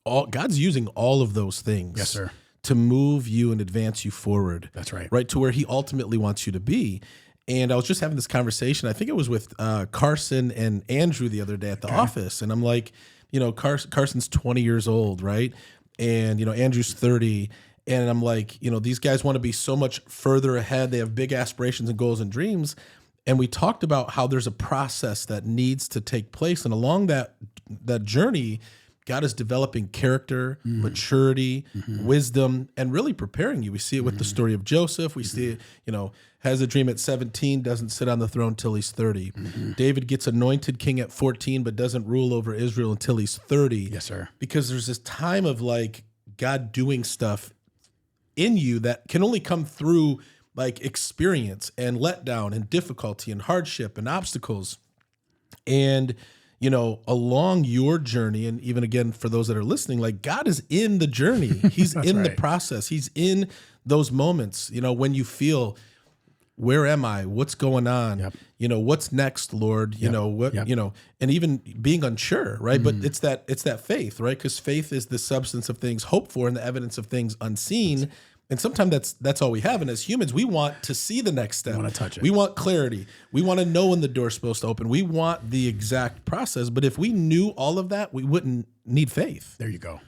God's using all of those things. Yes, sir. To move you and advance you forward. That's right. Right to where he ultimately wants you to be. And I was just having this conversation. I think it was with Carson and Andrew the other day at the office. And I'm like, Carson's 20 years old, right? And, Andrew's 30. And I'm like, these guys want to be so much further ahead. They have big aspirations and goals and dreams. And we talked about how there's a process that needs to take place. And along that journey, God is developing character, maturity, wisdom, and really preparing you. We see it with the story of Joseph. We see it, has a dream at 17, doesn't sit on the throne till he's 30. Mm-hmm. David gets anointed king at 14, but doesn't rule over Israel until he's 30. Yes, sir. Because there's this time of like God doing stuff in you that can only come through like experience and letdown and difficulty and hardship and obstacles. And, you know, along your journey, and even again, for those that are listening, like God is in the journey. He's in the process. He's in those moments, you know, when you feel, where am I? What's going on? Yep. You know, what's next, Lord? You know, what, you know, and even being unsure, right? But it's that faith, right? Because faith is the substance of things hoped for and the evidence of things unseen. And sometimes that's all we have. And as humans, we want to see the next step. We want to touch it. We want clarity. We want to know when the door's supposed to open. We want the exact process. But if we knew all of that, we wouldn't need faith. There you go.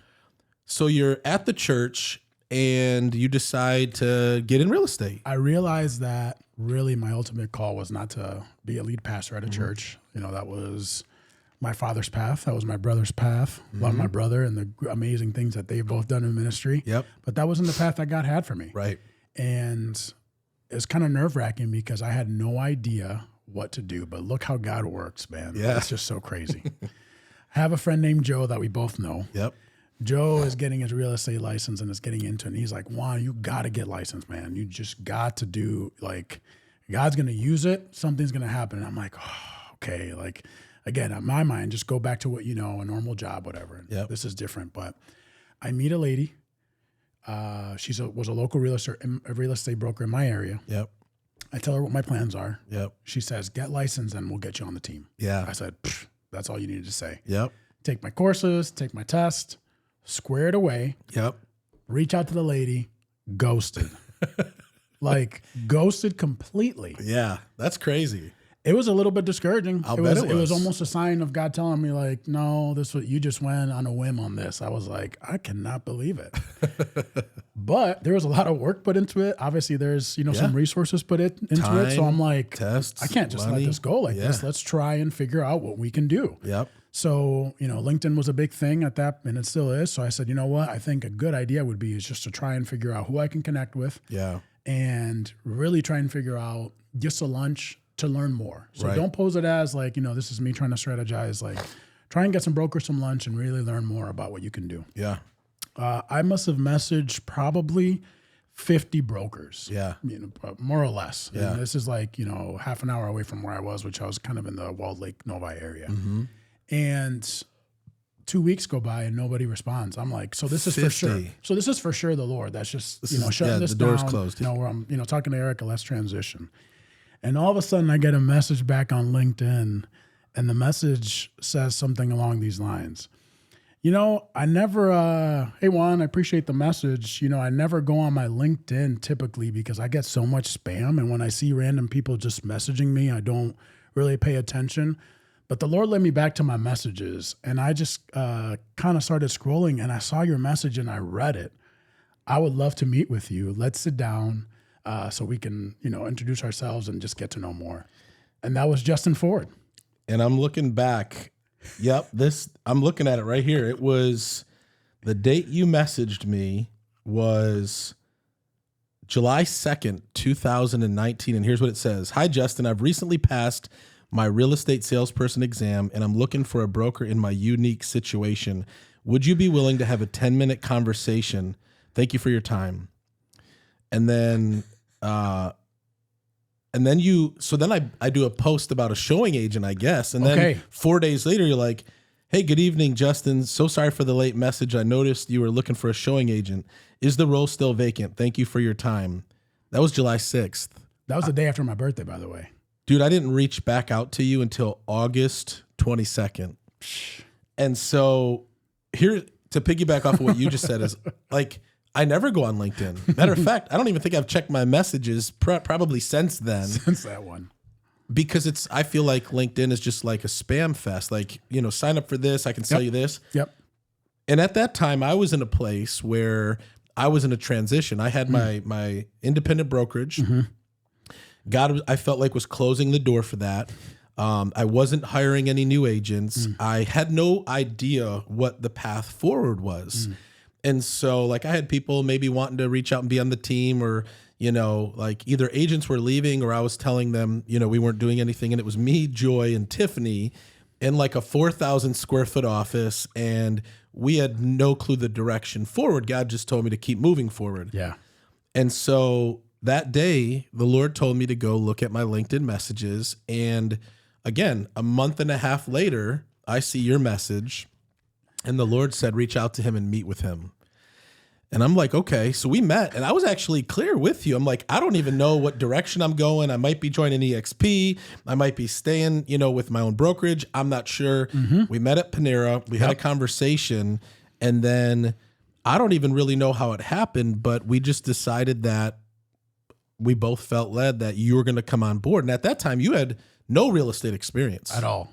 So you're at the church and you decide to get in real estate. I realized that really my ultimate call was not to be a lead pastor at a church. You know, that was my father's path. That was my brother's path. Love my brother and the amazing things that they've both done in ministry. Yep. But that wasn't the path that God had for me. Right. And it's kind of nerve-wracking because I had no idea what to do. But look how God works, man. Yeah. It's just so crazy. I have a friend named Joe that we both know. Yep. Joe is getting his real estate license and is getting into it. And he's like, Juan, you got to get licensed, man. You just got to do, like, God's going to use it. Something's going to happen. And I'm like, oh, okay. Like, again, in my mind, just go back to what you know, a normal job, whatever. Yep. This is different. But I meet a lady. She was a local real estate broker in my area. Yep. I tell her what my plans are. Yep. She says, get licensed and we'll get you on the team. Yeah. I said, that's all you needed to say. Yep. Take my courses, take my test, square it away. Yep. Reach out to the lady, ghosted. Like ghosted completely. Yeah. That's crazy. It was a little bit discouraging. I'll bet it It was was. almost a sign of God telling me like, no, this was, you just went on a whim on this. I was like, I cannot believe it. But there was a lot of work put into it. Obviously there's, you know, some resources put into it. So I'm like, tests, I can't just money. let this go like this. Let's try and figure out what we can do. Yep. So, you know, LinkedIn was a big thing at that, and it still is. So I said, you know what? I think a good idea would be is just to try and figure out who I can connect with. Yeah. And really try and figure out just a lunch to learn more. So don't pose it as like, you know, this is me trying to strategize. Like, try and get some brokers some lunch and really learn more about what you can do. Yeah. I must have messaged probably 50 brokers. Yeah. You know, more or less. Yeah. And this is like, you know, half an hour away from where I was, which I was kind of in the Walled Lake, Novi area. Mm-hmm. And 2 weeks go by and nobody responds. I'm like, so this is 50. for sure. So this is for sure the Lord. That's just, shutting this the down. door's closed. You know, where I'm, talking to Erica, let's transition. And all of a sudden I get a message back on LinkedIn, and the message says something along these lines. You know, I never, hey Juan, I appreciate the message. You know, I never go on my LinkedIn typically because I get so much spam. And when I see random people just messaging me, I don't really pay attention. But the Lord led me back to my messages, and I just kind of started scrolling, and I saw your message and I read it. I would love to meet with you. Let's sit down so we can, introduce ourselves and just get to know more. And that was Justin Ford. And I'm looking back. Yep. I'm looking at it right here. It was the date you messaged me was July 2nd, 2019. And here's what it says. Hi, Justin. I've recently passed my real estate salesperson exam, and I'm looking for a broker in my unique situation. Would you be willing to have a 10-minute conversation? Thank you for your time. And then, I do a post about a showing agent, I guess. And then 4 days later, you're like, hey, good evening, Justin. So sorry for the late message. I noticed you were looking for a showing agent. Is the role still vacant? Thank you for your time. That was July 6th. That was the day after my birthday, by the way. Dude, I didn't reach back out to you until August 22nd. And so here, to piggyback off of what you just said, is like, I never go on LinkedIn. Matter of fact, I don't even think I've checked my messages probably since then. Since that one. Because I feel like LinkedIn is just like a spam fest. Like, sign up for this, I can sell you this. Yep. And at that time, I was in a place where I was in a transition. I had my independent brokerage. Mm-hmm. God, I felt like, was closing the door for that. I wasn't hiring any new agents. I had no idea what the path forward was. And so, like, I had people maybe wanting to reach out and be on the team, or, like either agents were leaving or I was telling them, we weren't doing anything. And it was me, Joy, and Tiffany in like a 4,000 square foot office. And we had no clue the direction forward. God just told me to keep moving forward. Yeah. And so that day, the Lord told me to go look at my LinkedIn messages. And again, a month and a half later, I see your message. And the Lord said, reach out to him and meet with him. And I'm like, okay. So we met, and I was actually clear with you. I'm like, I don't even know what direction I'm going. I might be joining EXP. I might be staying, with my own brokerage. I'm not sure. We met at Panera. We had a conversation. And then I don't even really know how it happened, but we just decided that we both felt led that you were going to come on board. And at that time, you had no real estate experience At all.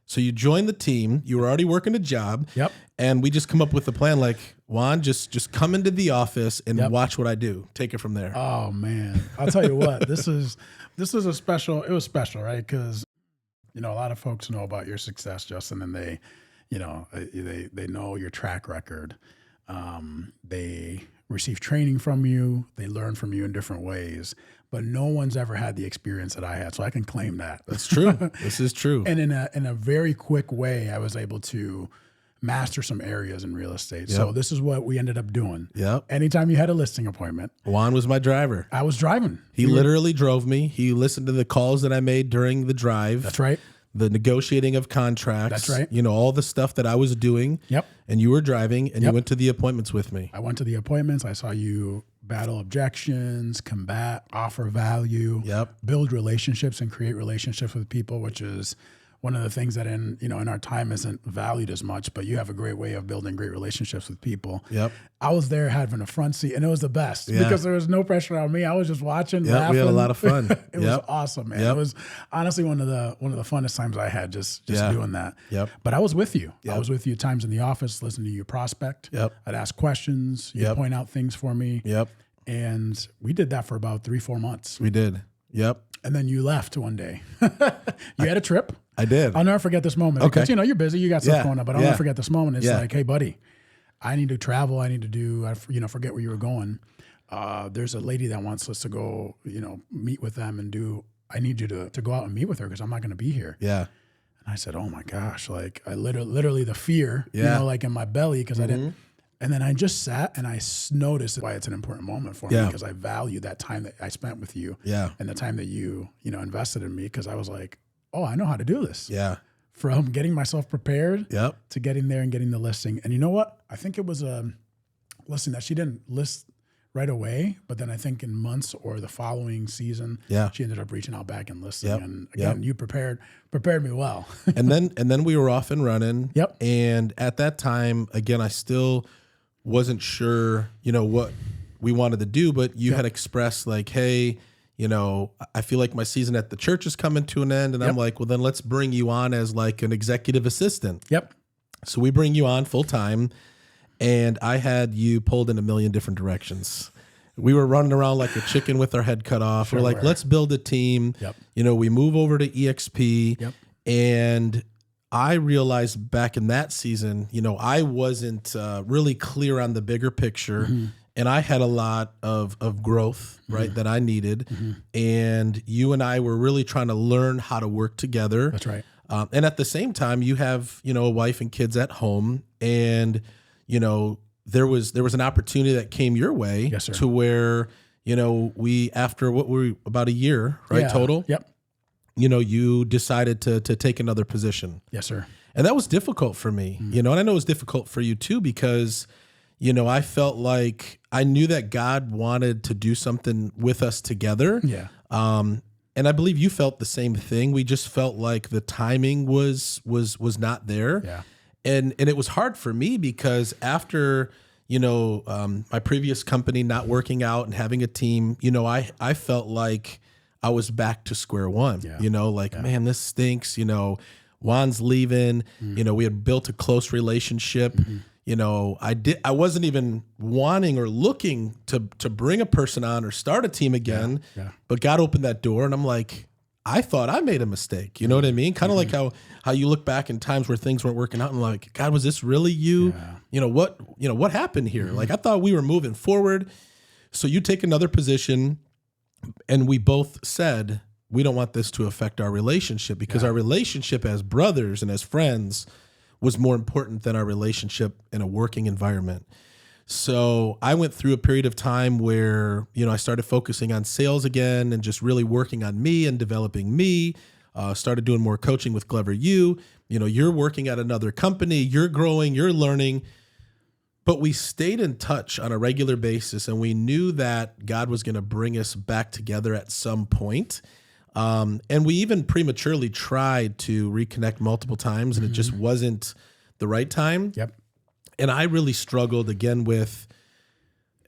So you joined the team. You were already working a job. Yep. And we just come up with a plan like, Juan, just come into the office and watch what I do. Take it from there. Oh man, I'll tell you what. This is a special. It was special, right? Because a lot of folks know about your success, Justin, and they know your track record. They receive training from you. They learn from you in different ways. But no one's ever had the experience that I had, so I can claim that. That's true. This is true. And in a very quick way, I was able to master some areas in real estate. So this is what we ended up doing. Yep. Anytime you had a listing appointment, Juan was my driver. I was driving. He literally drove me. He listened to the calls that I made during the drive. That's right. The negotiating of contracts. That's right. All the stuff that I was doing. Yep. And you were driving, and you went to the appointments with me. I went to the appointments. I saw you battle objections, combat, offer value, build relationships and create relationships with people, which is one of the things that in our time isn't valued as much, but you have a great way of building great relationships with people. Yep. I was there having a front seat, and it was the best because there was no pressure on me. I was just watching, laughing. We had a lot of fun. It was awesome, man. It was honestly one of the funnest times I had just doing that. Yep. But I was with you. I was with you at times in the office, listening to you prospect. Yep. I'd ask questions. You'd point out things for me. Yep. And we did that for about 3-4 months. We did. Yep. And then you left one day. You had a trip. I did. I'll never forget this moment. Okay. Because, you're busy. You got stuff going on. But I'll never forget this moment. It's like, hey, buddy, I need to travel. I need to do, forget where you were going. There's a lady that wants us to go, meet with them and do, I need you to go out and meet with her because I'm not going to be here. Yeah. And I said, oh my gosh, like I literally the fear, like in my belly because I didn't. And then I just sat and I noticed why it's an important moment for me because I value that time that I spent with you and the time that you invested in me because I was like, oh, I know how to do this. Yeah. From getting myself prepared to getting there and getting the listing. And you know what? I think it was a listing that she didn't list right away, but then I think in months or the following season, she ended up reaching out back and listing. And again, you prepared me well. and then we were off and running. Yep. And at that time, again, I still wasn't sure, what we wanted to do, but you had expressed like, hey, I feel like my season at the church is coming to an end. And I'm like, well, then let's bring you on as like an executive assistant. Yep. So we bring you on full time. And I had you pulled in a million different directions. We were running around like a chicken with our head cut off. We're like, let's build a team. Yep. We move over to EXP. Yep. And I realized back in that season, I wasn't really clear on the bigger picture. And I had a lot of growth, right, that I needed. And you and I were really trying to learn how to work together. That's right. And at the same time, you have, a wife and kids at home. And, there was an opportunity that came your way to where, we, after what were we, about a year, right, total? Yep. You decided to take another position. Yes, sir. And that was difficult for me, and I know it was difficult for you too, because, I felt like I knew that God wanted to do something with us together. Yeah. And I believe you felt the same thing. We just felt like the timing was not there. Yeah. And it was hard for me because after, my previous company not working out and having a team, I felt like I was back to square one, man, this stinks, Juan's leaving, we had built a close relationship. I wasn't even wanting or looking to bring a person on or start a team again, but God opened that door and I'm like, I thought I made a mistake. You know what I mean? Kind of like how you look back in times where things weren't working out and like, God, was this really you? What happened here? Like, I thought we were moving forward. So you take another position And we both said, we don't want this to affect our relationship, because our relationship as brothers and as friends was more important than our relationship in a working environment. So I went through a period of time where, I started focusing on sales again and just really working on me and developing me. Started doing more coaching with Glover U. You're working at another company, you're growing, you're learning. But we stayed in touch on a regular basis, and we knew that God was going to bring us back together at some point. And we even prematurely tried to reconnect multiple times, and it just wasn't the right time. Yep. And I really struggled again with,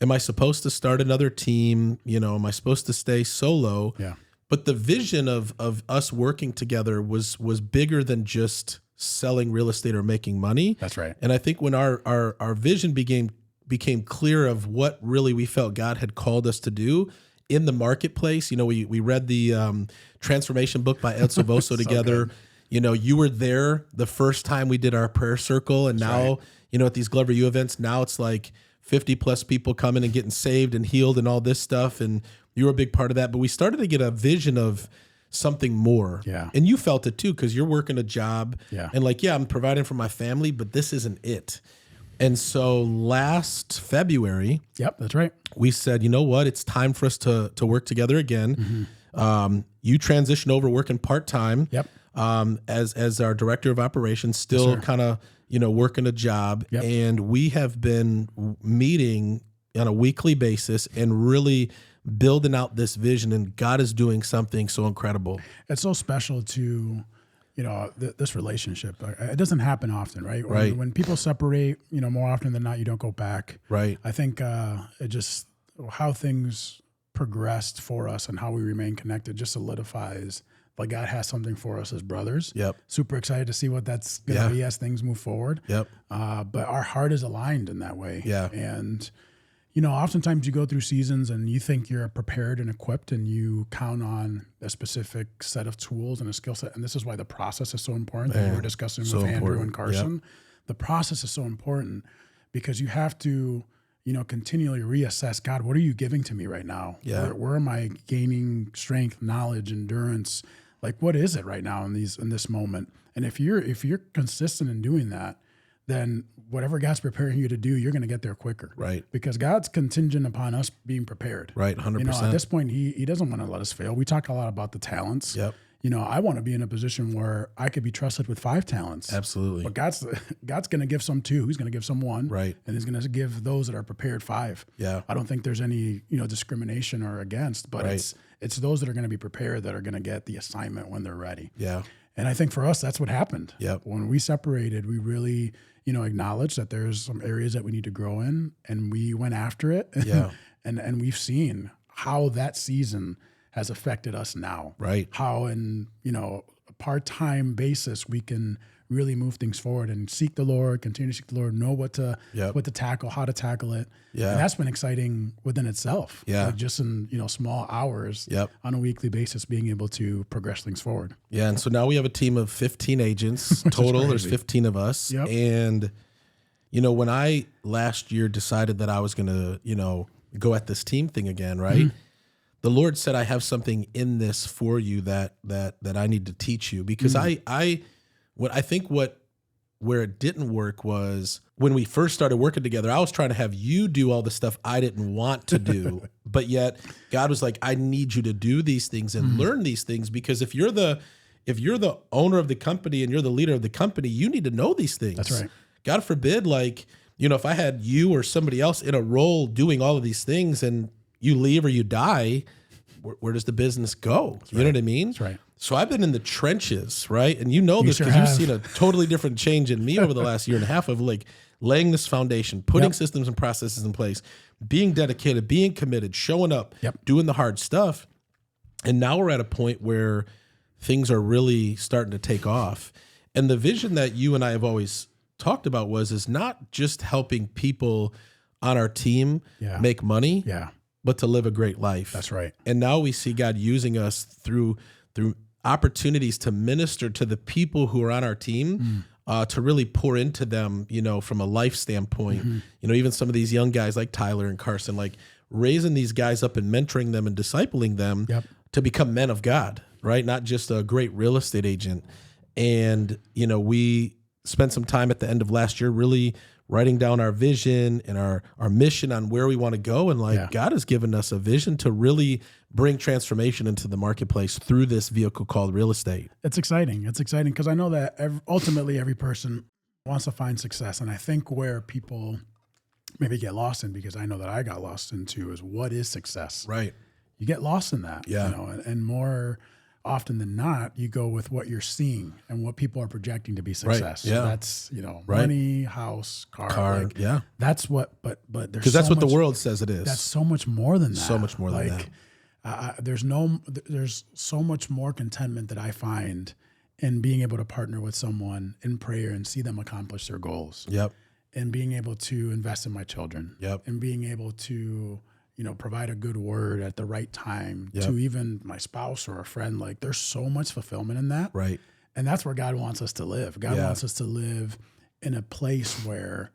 am I supposed to start another team? Am I supposed to stay solo? Yeah. But the vision of us working together was bigger than just selling real estate or making money. That's right. And I think when our vision became clear of what really we felt God had called us to do in the marketplace, we read the transformation book by Ed Silvoso together. Good. You were there the first time we did our prayer circle, and now, at these Glover U events, now it's like 50 plus people coming and getting saved and healed and all this stuff. And you were a big part of that. But we started to get a vision of something more. Yeah. And you felt it too, because you're working a job. Yeah. And I'm providing for my family, but this isn't it. And so last February, Yep, that's right. we said, you know what? It's time for us to work together again. You transitioned over working part-time. Yep. As our director of operations, still kind of, working a job. Yep. And we have been meeting on a weekly basis and really building out this vision, and God is doing something so incredible. It's so special to, this relationship. It doesn't happen often, right? Right. When people separate, more often than not, you don't go back. Right. I think it just, how things progressed for us and how we remain connected just solidifies like God has something for us as brothers. Yep. Super excited to see what that's going to be as things move forward. Yep. But our heart is aligned in that way. Yeah. And, oftentimes you go through seasons and you think you're prepared and equipped, and you count on a specific set of tools and a skill set. And this is why the process is so important that you were discussing with Andrew and Carson. Yep. The process is so important because you have to, continually reassess, God, what are you giving to me right now? Yeah. Where am I gaining strength, knowledge, endurance? Like, what is it right now in this moment? And if you're consistent in doing that, then whatever God's preparing you to do, you're going to get there quicker. Right. Because God's contingent upon us being prepared. Right. 100%. At this point, he doesn't want to let us fail. We talk a lot about the talents. Yep. I want to be in a position where I could be trusted with 5 talents. Absolutely. But God's going to give some 2. He's going to give some 1. Right. And he's going to give those that are prepared 5. Yeah. I don't think there's any, discrimination or against, but it's those that are going to be prepared that are going to get the assignment when they're ready. Yeah. And I think for us, that's what happened. Yep. When we separated, we really, acknowledged that there's some areas that we need to grow in, and we went after it. Yeah. and we've seen how that season has affected us now. Right. How in, a part-time basis, we can really move things forward and seek the Lord, continue to seek the Lord, know what to tackle, how to tackle it. Yeah. And that's been exciting within itself. Yeah. Like just in, small hours on a weekly basis, being able to progress things forward. Yeah. And so now we have a team of 15 agents total. There's 15 of us. Yep. And, when I last year decided that I was going to, go at this team thing again, right? Mm-hmm. The Lord said, I have something in this for you that I need to teach you, because where it didn't work was when we first started working together, I was trying to have you do all the stuff I didn't want to do, but yet God was like, I need you to do these things and learn these things, because if you're the owner of the company and you're the leader of the company, you need to know these things. That's right. God forbid, if I had you or somebody else in a role doing all of these things and you leave or you die, where does the business go? You know what I mean? That's right. So I've been in the trenches, right? And this sure because have. you've seen a totally different change in me over the last year and a half of laying this foundation, putting systems and processes in place, being dedicated, being committed, showing up, doing the hard stuff. And now we're at a point where things are really starting to take off. And the vision that you and I have always talked about is not just helping people on our team make money, but to live a great life. That's right. And now we see God using us through opportunities to minister to the people who are on our team, to really pour into them, from a life standpoint. Even some of these young guys like Tyler and Carson, raising these guys up and mentoring them and discipling them to become men of God, right? Not just a great real estate agent. And, we spent some time at the end of last year really writing down our vision and our mission on where we want to go. And God has given us a vision to really bring transformation into the marketplace through this vehicle called real estate. It's exciting. It's exciting because I know that ultimately every person wants to find success. And I think where people maybe get lost in, because I know that I got lost into, is what is success? Right. You get lost in that, and more often than not, you go with what you're seeing and what people are projecting to be success. Right. Yeah. So that's, money, house, car. That's what, but there's because that's what the world says it is. That's so much more than that. So much more than that. There's so much more contentment that I find in being able to partner with someone in prayer and see them accomplish their goals. Yep. And being able to invest in my children. Yep. And being able to, provide a good word at the right time to even my spouse or a friend. Like, there's so much fulfillment in that. Right. And that's where God wants us to live. God wants us to live in a place where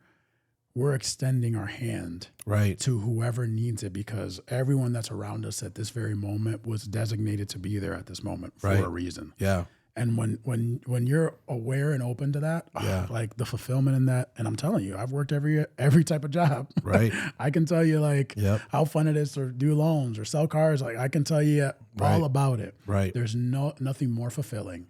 we're extending our hand to whoever needs it, because everyone that's around us at this very moment was designated to be there at this moment for a reason. Yeah. And when you're aware and open to that, like the fulfillment in that, and I'm telling you, I've worked every type of job. Right. I can tell you how fun it is to do loans or sell cars. Like, I can tell you all about it. Right. There's nothing more fulfilling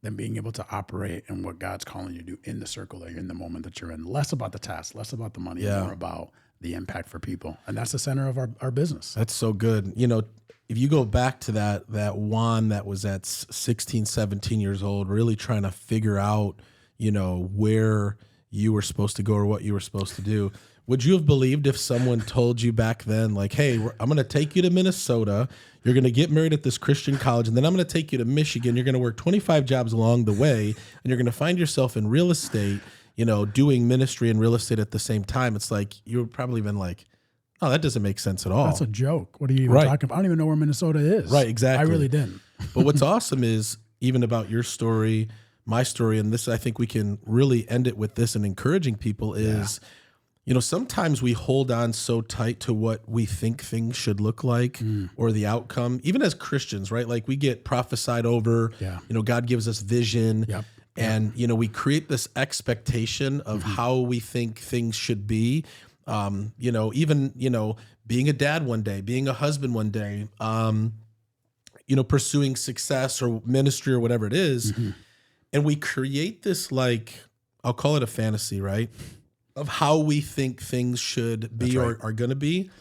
than being able to operate in what God's calling you to do in the circle that you're in, the moment that you're in. Less about the task, less about the money, and more about the impact for people. And that's the center of our business. That's so good. If you go back to that Juan that was at 16, 17 years old, really trying to figure out, where you were supposed to go or what you were supposed to do, would you have believed if someone told you back then, like, hey, I'm going to take you to Minnesota, you're going to get married at this Christian college, and then I'm going to take you to Michigan, you're going to work 25 jobs along the way, and you're going to find yourself in real estate, doing ministry and real estate at the same time? It's like, you would probably been like, oh, that doesn't make sense at all. That's a joke. What are you even talking about? I don't even know where Minnesota is. Right, exactly. I really didn't. But what's awesome is, even about your story, my story, and this, I think we can really end it with this and encouraging people is, sometimes we hold on so tight to what we think things should look like or the outcome, even as Christians, right? Like, we get prophesied over, God gives us vision. Yep. And, we create this expectation of how we think things should be. Even being a dad one day, being a husband one day, pursuing success or ministry or whatever it is. And we create this, like, I'll call it a fantasy, right? Of how we think things should be or are going to be.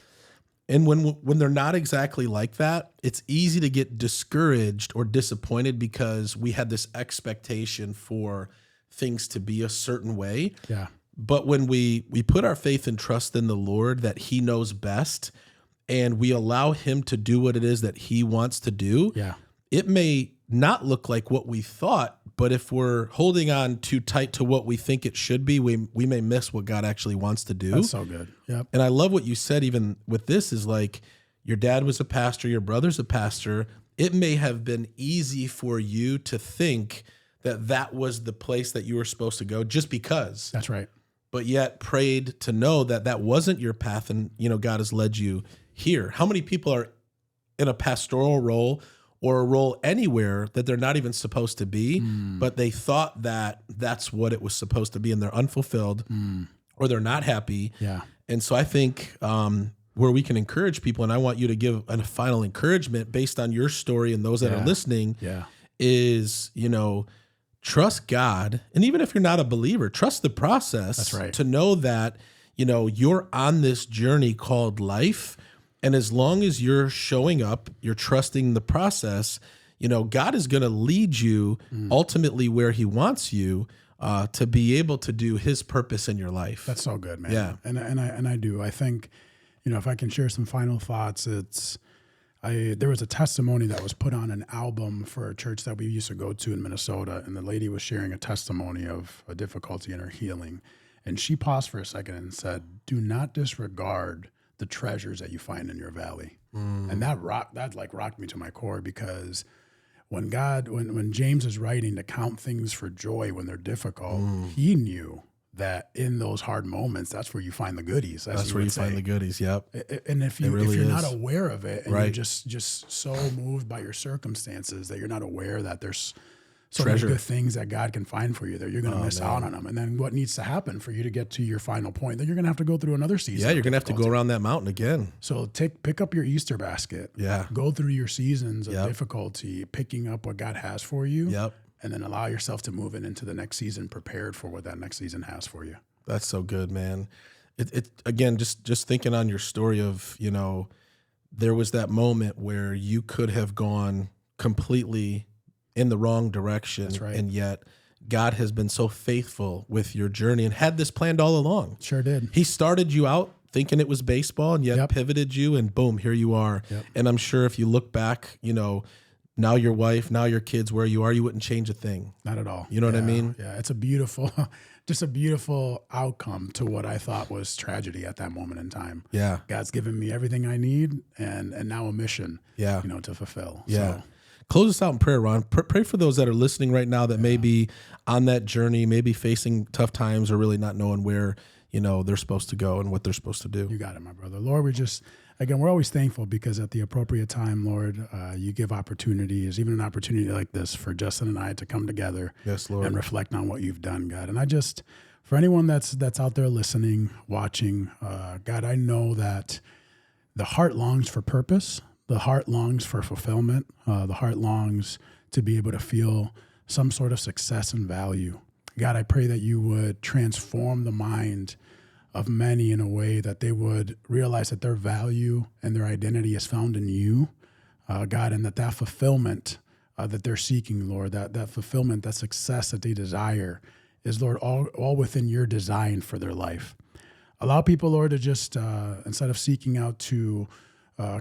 And when they're not exactly like that, it's easy to get discouraged or disappointed because we had this expectation for things to be a certain way. Yeah. But when we put our faith and trust in the Lord that He knows best, and we allow Him to do what it is that He wants to do, it may not look like what we thought, but if we're holding on too tight to what we think it should be, we may miss what God actually wants to do. That's so good. Yep. And I love what you said, even with this, is like, your dad was a pastor, your brother's a pastor. It may have been easy for you to think that was the place that you were supposed to go just because. That's right. But yet prayed to know that wasn't your path, and God has led you here. How many people are in a pastoral role or a role anywhere that they're not even supposed to be, but they thought that that's what it was supposed to be, and they're unfulfilled or they're not happy. Yeah. And so I think where we can encourage people, and I want you to give a final encouragement based on your story and those that are listening, is, trust God. And even if you're not a believer, trust the process. That's right. To know that, you're on this journey called life. And as long as you're showing up, you're trusting the process, God is going to lead you ultimately where He wants you to be able to do His purpose in your life. That's so good, man. Yeah. And I do. I think, if I can share some final thoughts, there was a testimony that was put on an album for a church that we used to go to in Minnesota, and the lady was sharing a testimony of a difficulty in her healing. And she paused for a second and said, "Do not disregard the treasures that you find in your valley." And that rocked me to my core, because when James is writing to count things for joy when they're difficult, he knew that in those hard moments, that's where you find the goodies. That's where you find the goodies. Yep. And if you're not aware of it, and Right. you're just so moved by your circumstances that you're not aware that there's so Treasure. many good things that God can find for you, that you're going to miss out on them. And then what needs to happen for you to get to your final point? Then you're going to have to go through another season. Yeah, you're going to have to go around that mountain again. So pick up your Easter basket. Yeah. Go through your seasons of Yep. difficulty, picking up what God has for you. Yep. And then allow yourself to move into the next season, prepared for what that next season has for you. That's so good, man. It again, just thinking on your story of, there was that moment where you could have gone completely in the wrong direction. That's right. And yet God has been so faithful with your journey and had this planned all along. Sure did. He started you out thinking it was baseball and yet Yep. pivoted you, and boom, here you are. Yep. And I'm sure if you look back, now your wife, now your kids, where you are, you wouldn't change a thing. Not at all. You know what I mean? Yeah. It's just a beautiful outcome to what I thought was tragedy at that moment in time. Yeah. God's given me everything I need and now a mission, Yeah. to fulfill. Yeah. So, Close us out in prayer, Ron. Pray for those that are listening right now that may be on that journey, maybe facing tough times or really not knowing where, they're supposed to go and what they're supposed to do. you got it, my brother. Lord, we're always thankful because at the appropriate time, Lord, you give opportunities, even an opportunity like this for Justin and I to come together Yes, Lord. and reflect on what you've done, God. And for anyone that's out there listening, watching, God, I know that the heart longs for purpose. The heart longs for fulfillment. The heart longs to be able to feel some sort of success and value. God, I pray that you would transform the mind of many in a way that they would realize that their value and their identity is found in you, God, and that fulfillment that they're seeking, Lord, that fulfillment, that success that they desire is, Lord, all within your design for their life. Allow people, Lord, to just, instead of seeking out to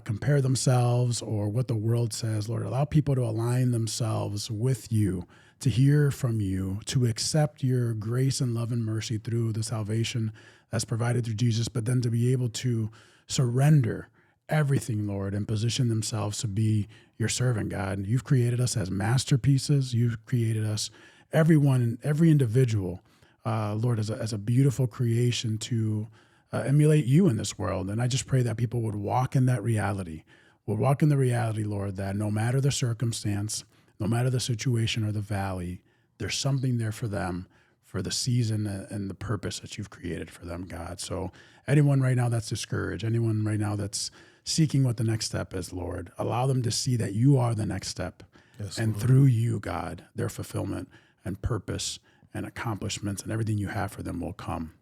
compare themselves or what the world says, Lord, allow people to align themselves with you, to hear from you, to accept your grace and love and mercy through the salvation that's provided through Jesus, but then to be able to surrender everything, Lord, and position themselves to be your servant, God. You've created us as masterpieces. You've created us, everyone, every individual, Lord, as a beautiful creation to emulate you in this world. And I just pray that people would walk in that reality, Lord, that no matter the circumstance, no matter the situation or the valley, there's something there for them, for the season and the purpose that you've created for them, God. So anyone right now that's discouraged, anyone right now that's seeking what the next step is, Lord, allow them to see that you are the next step. Yes, and Lord. through you, God, their fulfillment and purpose and accomplishments and everything you have for them will come.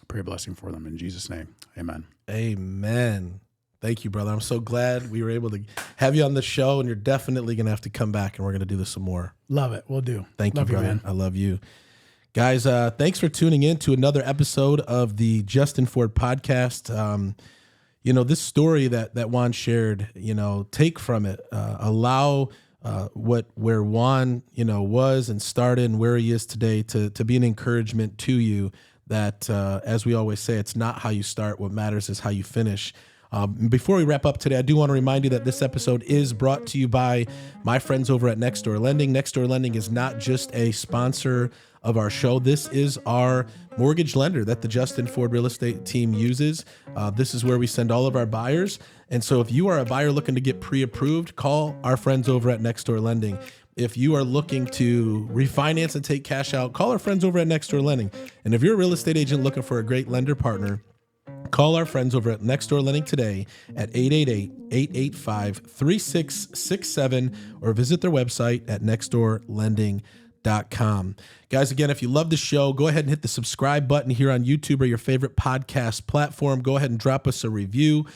I pray a blessing for them in Jesus' name. Amen. Amen. Thank you, brother. I'm so glad we were able to have you on the show, and you're definitely going to have to come back, and we're going to do this some more. Love it. We'll do. Thank Love you, brother. man. I love you. Guys, thanks for tuning in to another episode of the Justin Ford podcast. This story that Juan shared, take from it, allow where Juan, was and started and where he is today to be an encouragement to you that, as we always say, it's not how you start. What matters is how you finish. Before we wrap up today, I do want to remind you that this episode is brought to you by my friends over at Next Door Lending. Next Door Lending is not just a sponsor of our show. This is our mortgage lender that the Justin Ford real estate team uses. This is where we send all of our buyers. And so if you are a buyer looking to get pre-approved, call our friends over at Next Door Lending. If you are looking to refinance and take cash out, call our friends over at Next Door Lending. And if you're a real estate agent looking for a great lender partner, call our friends over at Next Door Lending today at 888-885-3667 or visit their website at nextdoorlending.com. Guys, again, if you love the show, go ahead and hit the subscribe button here on YouTube or your favorite podcast platform. Go ahead and drop us a review.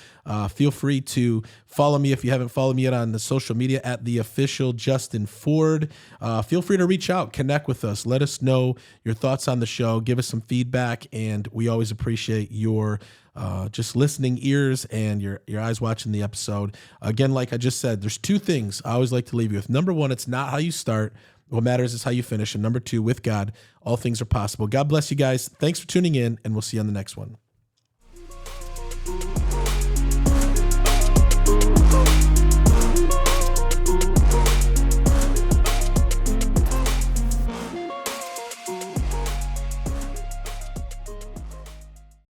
Feel free to follow me if you haven't followed me yet on the social media at the official Justin Ford. Feel free to reach out, connect with us. Let us know your thoughts on the show. Give us some feedback, and we always appreciate your just listening ears and your eyes watching the episode. Again, like I just said, there's two things I always like to leave you with. Number one, it's not how you start. What matters is how you finish. And number two, with God, all things are possible. God bless you guys. Thanks for tuning in, and we'll see you on the next one.